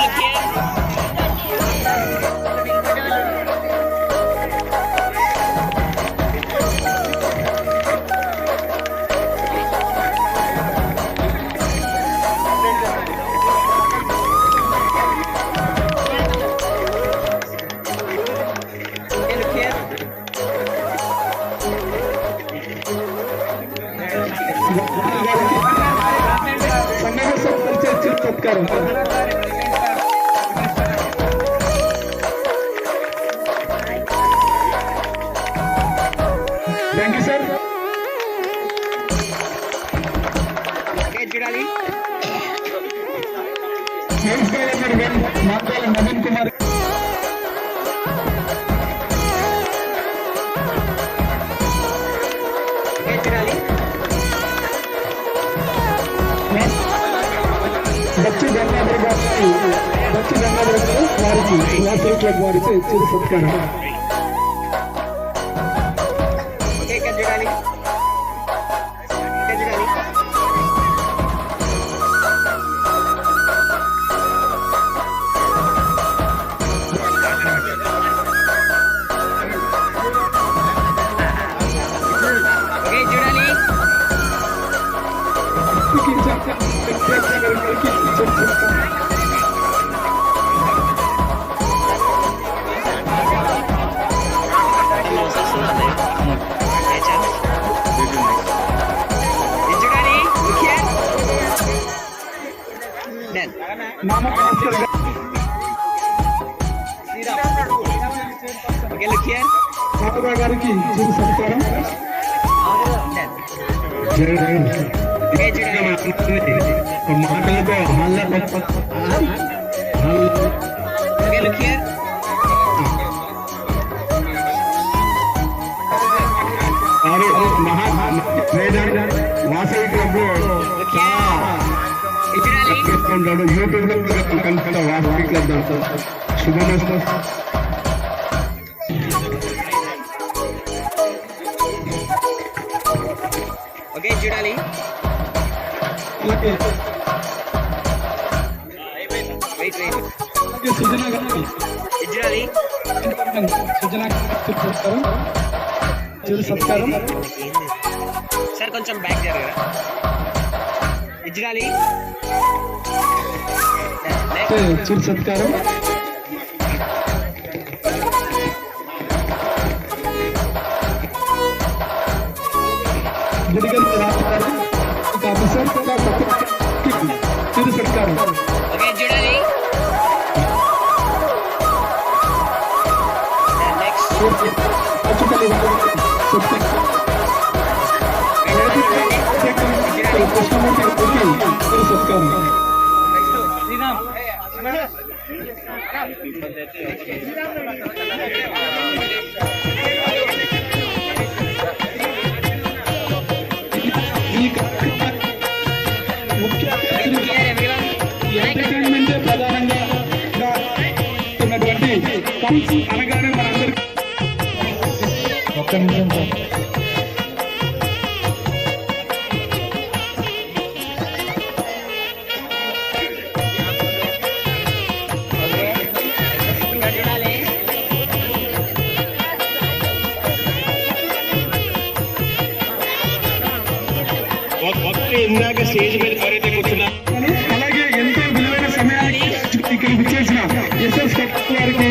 Thank you sir. మాట్లాడాలి నవీన్ కుమార్. బచ్చు గంగాధర్ గారికి వాసవి క్లబ్ వారికి చిరు సత్కారం. నాగరావు గారికి చిరు సత్కారం. వాసవి క్లబ్ చేసుకుంటాడు. యూట్యూబ్ లో కనుక వాసవి క్లబ్ దాంట్లో శుభమస్తు. ఓకే చూడాలి. సుజనా గారికి చూడాలి. సుజనా చిరు సత్కారం. సార్ కొంచెం బ్యాక్ జరగరా. ఇజ్రాలి చిరు సత్కారం. గుడిగల్ ఆఫీసర్ చిరు సత్కారం. ఓకే చూడాలి. ఎంటర్టైన్మెంట్ ప్రధానంగా ఉన్నటువంటి అనగానే మనందరికీ ఒక్క నిమిషం ఇందాక స్టేజ్ మీద ఎవరైతే కూర్చున్నారు అలాగే ఎంతో విలువైన సమయాన్ని ఇక్కడ విచ్చేసిన ఎస్ఎస్ కట్ట గారికి,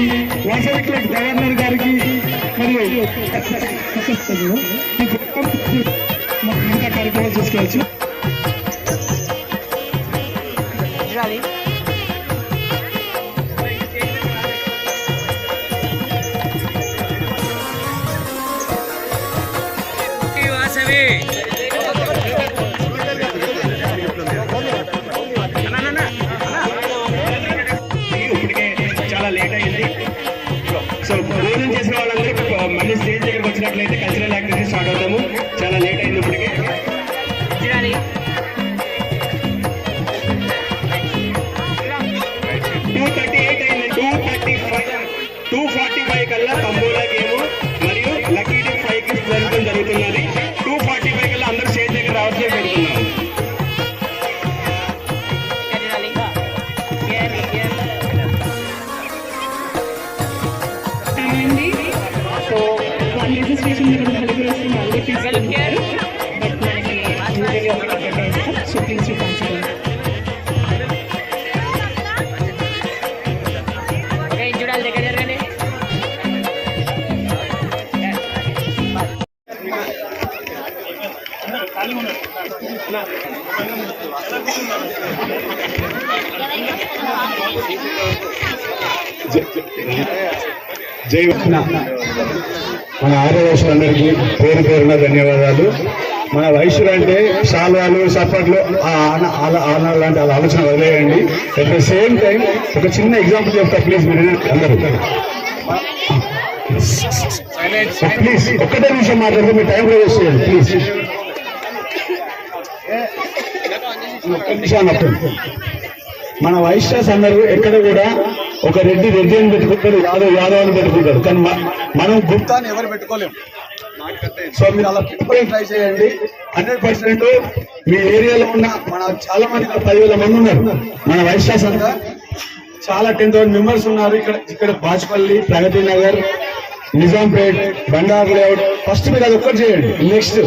వాసవి క్లబ్ గవర్నర్ గారికి మరియు ఇంకా కార్యక్రమాలు చేసుకోవచ్చు. వాసవి లేట్ అయింది. సో భోజనం చేసిన వాళ్ళందరూ మళ్ళీ స్టేజ్ దగ్గరకు వచ్చినట్లయితే కల్చరల్ యాక్టివిటీ స్టార్ట్ అవుతాము. చాలా లేట్ అయింది ఇప్పటికే. 2:38 అయింది. 2:45 కల్లా తంబోలా గేమ్ మరియు లక్కీ డిప్ 5 జరుగుతున్నది. 2:45 కల్లా అందరూ స్టేజ్ దగ్గర రావాల్సి పెడుతున్నాము. సో వాళ్ళ రిజిస్ట్రేషన్ తీసుకెళ్ళారు. బట్ మనకి సో ప్లీజ్ టు కన్సిడర్. చూడాలి దగ్గర జరగండి. జై మన ఆర్యవైశ్యులందరికీ పేరు పేరున ధన్యవాదాలు. మన వైశ్యులు అంటే శాల్వాలు సప్పట్లు లాంటి వాళ్ళ ఆలోచన వదిలేయండి. అట్ ద సేమ్ టైం ఒక చిన్న ఎగ్జాంపుల్ చెప్తా ప్లీజ్, మీరు అందరూ ప్లీజ్ ఒక్కటే నిమిషం మాట్లాడితే మీ టైం వేస్ట్ చేయండి ప్లీజ్. ఒక్క నిమిషం. మన వైశ్యాస్ అందరూ ఎక్కడ కూడా ఒక రెడ్డి అని పెట్టుకుంటారు, యాదవ్ అని పెట్టుకుంటారు, కానీ మనం గుప్తాన్ని ఎవరు పెట్టుకోలేము. సో మీరు అలా పెట్టుకోవడం ట్రై చేయండి. 100% మీ ఏరియాలో ఉన్న మన చాలా మంది 10,000 మంది ఉన్నారు మన వైశ్యాస్ అంతా, చాలా 10,000 మెంబర్స్ ఉన్నారు. ఇక్కడ బాజ్పల్లి, ప్రగతి నగర్, నిజాంపేట్, బండారు లేఅవుట్. ఫస్ట్ మీరు అది ఒక్కటి చేయండి. నెక్స్ట్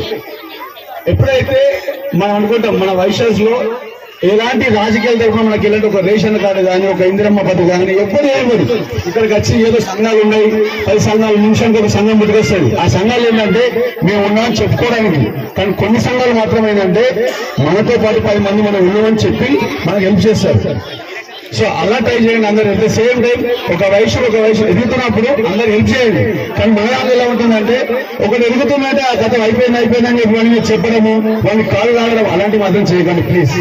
ఎప్పుడైతే మనం అనుకుంటాం మన వైశ్యాస్ లో ఎలాంటి రాజకీయాల తరఫున మనకి ఇలాంటి ఒక రేషన్ కార్డు కానీ ఒక ఇందిరమ్మ పథకం కానీ ఎప్పుడు ఏమదు, ఇక్కడికి వచ్చి ఏదో సంఘాలు ఉన్నాయి, 10 సంఘాలు, నిమిషానికి ఒక సంఘం పుట్టుకొస్తుంది. ఆ సంఘాలు ఏంటంటే మేము ఉన్నామని చెప్పుకోవడానికి, కానీ కొన్ని సంఘాలు మాత్రం ఏంటంటే మనతో పాటు 10 మంది మనం ఉన్నామని చెప్పి మనకు హెల్ప్ చేస్తారు. సో అలా ట్రై చేయండి అందరూ. అట్ ద సేమ్ టైం ఒక వయసు ఎదుగుతున్నప్పుడు అందరు హెల్ప్ చేయండి. కానీ మన దాంట్లో ఎలా ఉంటుందంటే ఒకటి ఎదుగుతుందంటే ఆ కథ అయిపోయిందని చెప్పి వాడిని చెప్పడము, వాడిని కాళ్ళు లాగడం అలాంటివి మాత్రం చేయకండి ప్లీజ్.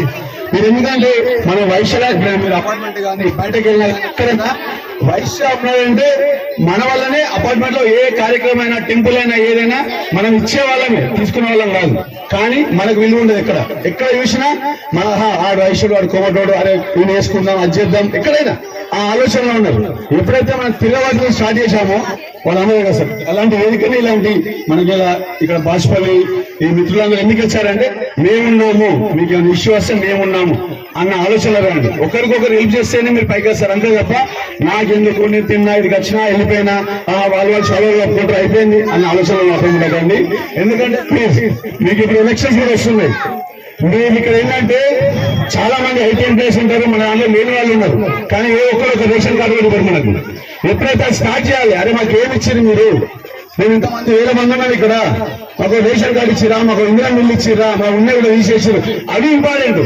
మీరు ఎందుకంటే మన వైశ్య మీరు అపార్ట్మెంట్ కానీ బయటకు వెళ్ళినా ఎక్కడైనా వైశ్య ఉన్నారంటే మన వల్లనే అపార్ట్మెంట్ లో ఏ కార్యక్రమం అయినా, టెంపుల్ అయినా, ఏదైనా మనం ఇచ్చే వాళ్ళమే, తీసుకునే వాళ్ళం కాదు. కానీ మనకు విలువ ఉండదు. ఎక్కడ చూసినా మన ఆడు వైశ్యుడు, వాడు కోమటోడు, అరే ఈయన వేసుకుందాం, అది చేద్దాం, ఎక్కడైనా ఆ ఆలోచనలో ఉన్నారు. ఎప్పుడైతే మనం తిరగవాసం స్టార్ట్ చేశామో వాళ్ళందరూ కదా సార్ అలాంటి వేదికని ఇలాంటి మనకి ఇలా ఇక్కడ బాజ్పల్లి ఈ మిత్రులందరూ ఎందుకు వచ్చారంటే మేమున్నాము, మీకు ఏమైనా ఇష్యూ వస్తే మేమున్నాము అన్న ఆలోచన రండి. ఒకరికొకరు హెల్ప్ చేస్తేనే మీరు పైకి వస్తారు, అంతే తప్ప నాకెందుకు, నేను తిన్నా, ఇదికి వచ్చినా, వెళ్ళిపోయినా, వాళ్ళు చదువులు ఒప్పుకుంటారు అయిపోయింది అన్న ఆలోచనలు మాత్రం ఉండకండి. ఎందుకంటే ప్లీజ్ మీకు ఇప్పుడు ఎలక్షన్స్ కూడా వస్తున్నాయి. మీరు ఇక్కడ ఏంటంటే చాలా మంది ఐటీఎం ప్లేస్ ఉంటారు, మన దాంట్లో లేని వాళ్ళు ఉన్నారు, కానీ ఏ ఒక్కరు ఒక రేషన్ కార్డు కూడా ఇవ్వరు మనకు. ఎప్పుడైతే స్టార్ట్ చేయాలి, అరే మాకు ఏమి ఇచ్చారు మీరు, మేము ఇంతమంది 1000 మంది ఉన్నాం ఇక్కడ, మాకు రేషన్ కార్డు ఇచ్చిరా, మాకు ఇందిరా మిల్లు ఇచ్చిరా, మా ఉన్నాయి కూడా తీసేసారు, అవి ఇంపార్టెంట్.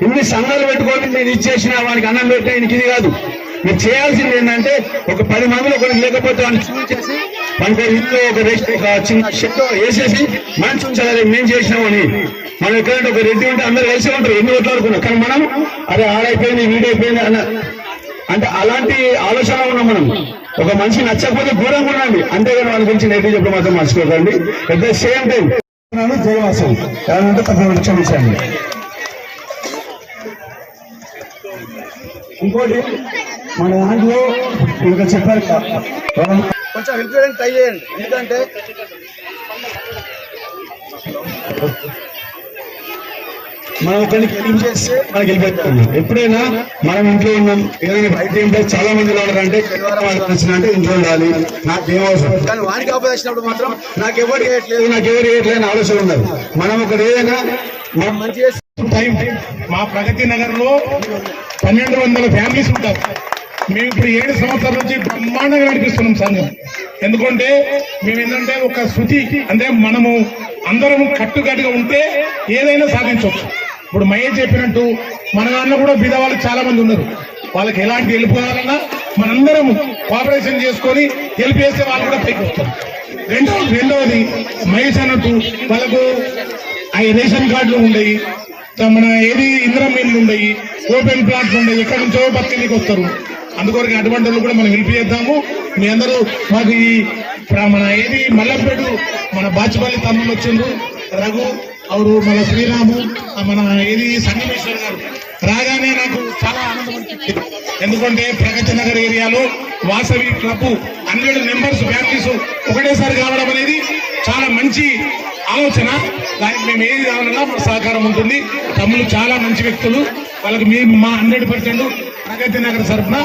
ఇన్ని సంఘాలు పెట్టుకొని నేను ఇచ్చేసిన వానికి అన్నం పెట్టిన ఇంక ఇది కాదు. మీరు చేయాల్సింది ఏంటంటే ఒక 10 మందిలో ఒకరికి లేకపోతే వాడిని చూపించేసి మనకు ఇంట్లో ఒక చిన్న షెడ్ వేసేసి మనం చూపించాలి మేము చేసినామని. మనం ఎక్కడంటే ఒక రెడ్డి ఉంటే అందరూ కలిసి ఉంటారు, ఎన్ని కొట్లాడుకున్నాం, కానీ మనం అరే ఆడైపోయింది వీడైపోయింది అన్న అంటే అలాంటి ఆలోచన ఉన్నాం మనం. ఒక మనిషి నచ్చకపోతే దూరంగా ఉండండి, అంతేగాని వాళ్ళ గురించి నెగిటివ్ చెప్పడం మాత్రం మర్చిపోకండి. అట్ ద సేమ్ టైం జయవాసం ఏమంటే తప్పకుండా క్షమించండి. ఇంకోటి మన దాంట్లో ఇంకా చెప్పారు కొంచెం హెల్ప్ చేయడానికి ట్రై చేయండి. ఎందుకంటే మనం ఒకరికి హెల్ప్ చేస్తే మనకి వెళ్ళిపోతాం. ఎప్పుడైనా మనం ఇంట్లో ఉన్నాం, ఏదైనా బయట ఏంటో చాలా మంది ఉన్నారంటే శనివారం వచ్చిన అంటే ఇంట్లో ఉండాలి, నాకేం అవసరం, కానీ వారికి ఆపద వచ్చినప్పుడు మాత్రం నాకెవరు చేయట్లేదు అని ఆలోచన ఉండదు. మనం ఒకటి ఏదైనా మనం మంచి టైం మా ప్రగతి నగర్ లో 1200 ఫ్యామిలీస్ ఉంటారు. మేము ఇప్పుడు 7 సంవత్సరాల నుంచి బ్రహ్మాండంగా నడిపిస్తున్నాం సంఘం. ఎందుకంటే మేము ఏంటంటే ఒక శృతి అంటే మనము అందరం కట్టుకట్టుగా ఉంటే ఏదైనా సాధించవచ్చు. ఇప్పుడు మహేష్ చెప్పినట్టు మన దాంట్లో కూడా బీదవాళ్ళు చాలా మంది ఉన్నారు. వాళ్ళకి ఎలాంటి హెల్ప్ కావాలన్నా మనందరం కోఆపరేషన్ చేసుకొని హెల్ప్ చేస్తే వాళ్ళు కూడా పైకి వస్తారు. రెండవది మహేష్ అన్నట్టు వాళ్ళకు రేషన్ కార్డులు ఉండయి, మన ఏది ఇందిరం మిల్లు ఉండయి, ఓపెన్ ప్లాట్లు ఉండయి, ఎక్కడి నుంచో బతికి వస్తారు. అందుకొరకు అటువంటి వాళ్ళు కూడా మనం హెల్ప్ చేద్దాము. మీ అందరూ మాకు ఈ మన ఏది మల్లపేట మన బాచిపల్లి తమ్ముళ్ళు వచ్చిండ్రు, రఘు ಅವರು మన శ్రీరాము, మన ఏది సంగమేశ్వర్ గారు రాగానే నాకు చాలా ఆనందం అనిపించింది. ఎందుకంటే ప్రగతి నగర్ ఏరియాలో వాసవి క్లబ్ 100 మెంబర్స్ ఫ్యామిలీస్ ఒకటేసారి కావడం అనేది చాలా మంచి ఆలోచన. దానికి మేము ఏది కావాలన్నా మన సహకారం ఉంటుంది. తమ్ముళ్ళు చాలా మంచి వ్యక్తులు, వాళ్ళకి మా 100% ప్రగతి నగర్ తరఫున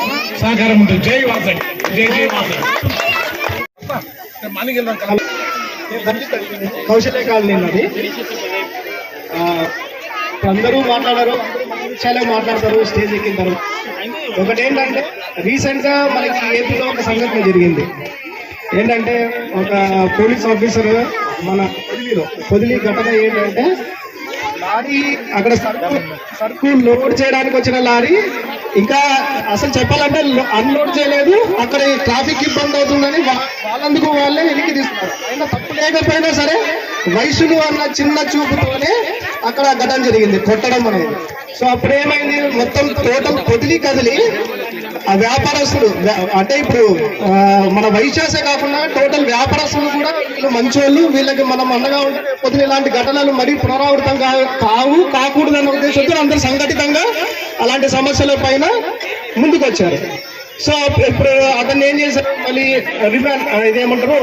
సహకారం ఉంటుంది. జై వాసవి, జై జై వాసవి. కౌశల్య కాలనీ అది అందరూ మాట్లాడారు, చాలా మాట్లాడతారు స్టేజ్ ఎక్కిన తర్వాత. ఒకటేంటంటే రీసెంట్ గా మనకి ఏపీలో ఒక సంఘటన జరిగింది. ఏంటంటే ఒక పోలీస్ ఆఫీసర్ మన పొదిలి ఘటన ఏంటంటే లారీ అక్కడ సరుకు లోడ్ చేయడానికి వచ్చిన లారీ ఇంకా అసలు చెప్పాలంటే అన్లోడ్ చేయలేదు. అక్కడ ట్రాఫిక్ ఇబ్బంది అవుతుందని వాళ్ళందుకు వాళ్ళే వెనక్కి తీస్తున్నారు. అయినా తప్పు లేకపోయినా సరే వయసులు అన్న చిన్న చూపుతోనే అక్కడ ఘటన జరిగింది, కొట్టడం అనేది. సో అప్పుడు ఏమైంది, మొత్తం టోటల్ కదిలి ఆ వ్యాపారస్తులు అంటే ఇప్పుడు మన వైశాసే కాకుండా టోటల్ వ్యాపారస్తులు కూడా వీళ్ళు మంచోళ్ళు, వీళ్ళకి మనం అండగా ఉంటే పొద్దున ఇలాంటి ఘటనలు మరీ పునరావృతం కాకూడదు అన్న ఉద్దేశంతో అందరూ సంఘటితంగా అలాంటి సమస్యల పైన ముందుకు వచ్చారు. సో ఇప్పుడు అతన్ని ఏం చేశారు, మళ్ళీ ఇదేమంటారు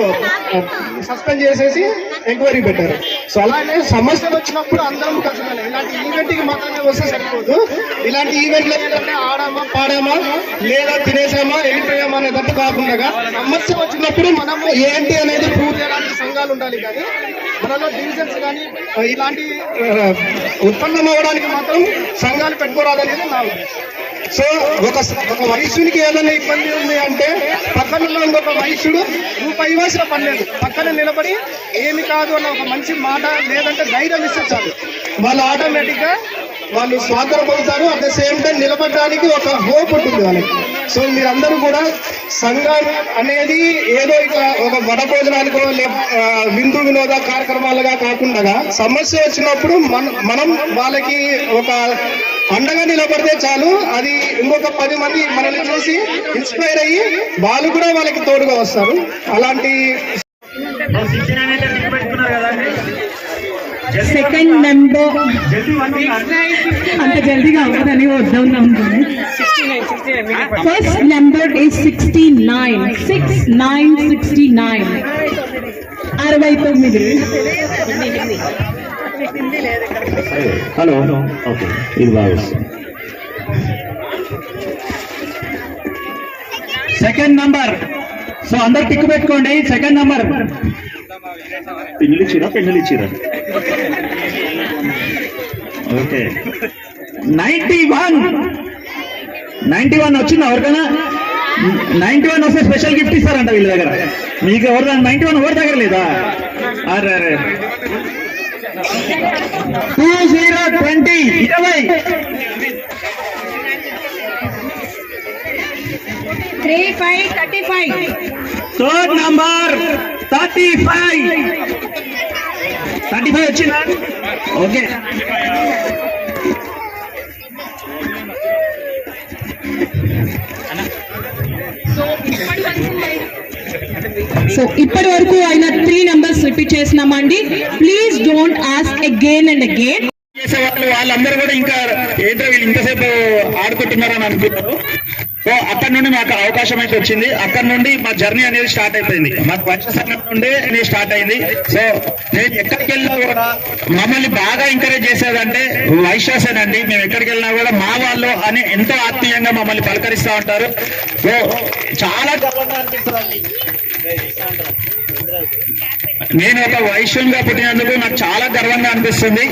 సస్పెండ్ చేసేసి ఎంక్వైరీ పెట్టారు. సో అలానే సమస్యలు వచ్చినప్పుడు అందరం కలిసి ఇలాంటి ఈవెంట్కి మాత్రమే వస్తే సరిపోదు. ఇలాంటి ఈవెంట్లు ఏంటంటే ఆడామా పాడామా లేదా తినేసామా వెళ్ళిపోయామా అనేటట్టు కాకుండా సమస్య వచ్చినప్పుడు మనం ఏంటి అనేది ప్రూవ్ చేయడానికి సంఘాలు ఉండాలి. కానీ మనలో డివిజన్స్ కానీ ఇలాంటి ఉత్పన్నం అవ్వడానికి మాత్రం సంఘాలు పెట్టుకోరాదనేది నా ఉద్దేశం. సో ఒక వైశ్యునికి ఏదైనా ఇబ్బంది ఉంది అంటే పక్కనలో ఇంకొక వైశ్యుడు రూపాయి ఇవ్వాల్సిన పని లేదు, పక్కన నిలబడి ఏమి కాదు అన్న ఒక మంచి మాట లేదంటే ధైర్యం ఇస్తే చాలు, వాళ్ళు ఆటోమేటిక్ గా వాళ్ళు స్వాతంత్రపడతారు. అట్ ద సేమ్ టైం నిలబడడానికి ఒక హోప్ ఉంటుంది వాళ్ళకి. సో మీరందరూ కూడా సంఘం అనేది ఏదో ఇట్లా ఒక వడ భోజనానికో విందు వినోద కార్యక్రమాలుగా కాకుండా సమస్య వచ్చినప్పుడు మనం వాళ్ళకి ఒక అండగా నిలబడితే చాలు. అది ఇంకొక 10 మంది మనల్ని చూసి ఇన్స్పైర్ అయ్యి వాళ్ళు కూడా వాళ్ళకి తోడుగా వస్తారు. అలాంటి సెకండ్ నెంబర్ అంత జల్దీగా అవ్వదని వద్దాం. First number is 69. 69. 69. Hello, okay, ఇది బాగా. Second number. సో అందరు టిక్ పెట్టుకోండి. సెకండ్ నంబర్ పెన్నులిచ్చిరా ఓకే. 91 వచ్చింది ఎవరికైనా? 91 వస్తే స్పెషల్ గిఫ్ట్ ఇస్తారంట వీళ్ళ దగ్గర. మీకు ఎవరు 91 ఎవరి దగ్గర లేదా? అరే 2020 35. థర్డ్ నంబర్ 35 వచ్చిందా? ఓకే. సో ఇప్పటి వరకు అయిన 3 నెంబర్స్ రిపీట్ చేసినామండి. Please don't ask again and again. చేసేవాళ్ళు వాళ్ళందరూ కూడా ఇంకా ఏంటో వీళ్ళు ఇంతసేపు ఆడుకుంటున్నారని అనుకుంటారు. సో అక్కడ నుండి మాకు అవకాశం అయితే వచ్చింది. అక్కడ నుండి మా జర్నీ అనేది స్టార్ట్ అయిపోయింది. మాకు వైశ్య సంఘం నుండి అనేది స్టార్ట్ అయింది. సో నేను ఎక్కడికి వెళ్ళినా కూడా మమ్మల్ని బాగా ఎంకరేజ్ చేసేదంటే వైశ్యాసేనండి. మేము ఎక్కడికి వెళ్ళినా కూడా మా వాళ్ళు అని ఎంతో ఆత్మీయంగా మమ్మల్ని పలకరిస్తూ ఉంటారు. సో చాలా గర్వంగా అనిపిస్తుంది. నేను ఒక వైశ్యంగా పుట్టినందుకు నాకు చాలా గర్వంగా అనిపిస్తుంది.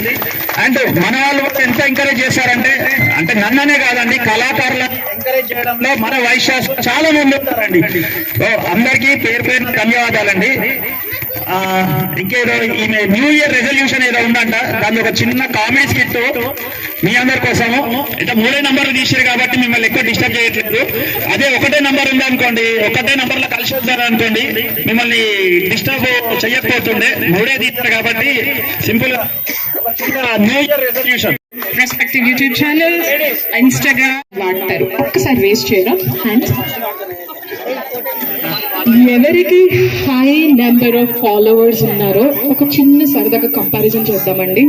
అండ్ మన వాళ్ళు ఎంత ఎంకరేజ్ చేశారంటే, అంటే నన్ననే కాదండి, కళాకారులను ఎంకరేజ్ చేయడంలో మన వైశ్యాస్ చాలా మంది ఉంటారండి. సో అందరికీ పేరు ధన్యవాదాలండి. ఇంకేదో ఈమె న్యూ ఇయర్ రెజల్యూషన్ ఏదో ఉందంట, దాన్ని ఒక చిన్న కామెడీ స్కిట్ మీ అందరి కోసము. అంటే 3 నంబర్లు తీసారు కాబట్టి మిమ్మల్ని ఎక్కువ డిస్టర్బ్ చేయట్లేదు. అదే ఒకటే నంబర్ ఉంది అనుకోండి, ఒకటే నంబర్ లో కలిసి వస్తారు అనుకోండి, మిమ్మల్ని డిస్టర్బ్ చేయకపోతుండే. 3 తీశారు కాబట్టి సింపుల్ గా new year resolution. Respective YouTube channel, Instagram వాడతారు. ఒక్కసారి వేస్ట్ చేయడం హ్యాండ్స్. ఎవరికి హై నెంబర్ ఆఫ్ ఫాలోవర్స్ ఉన్నారో ఒక చిన్న సరదాగా కంపారిజన్ చేద్దామండి.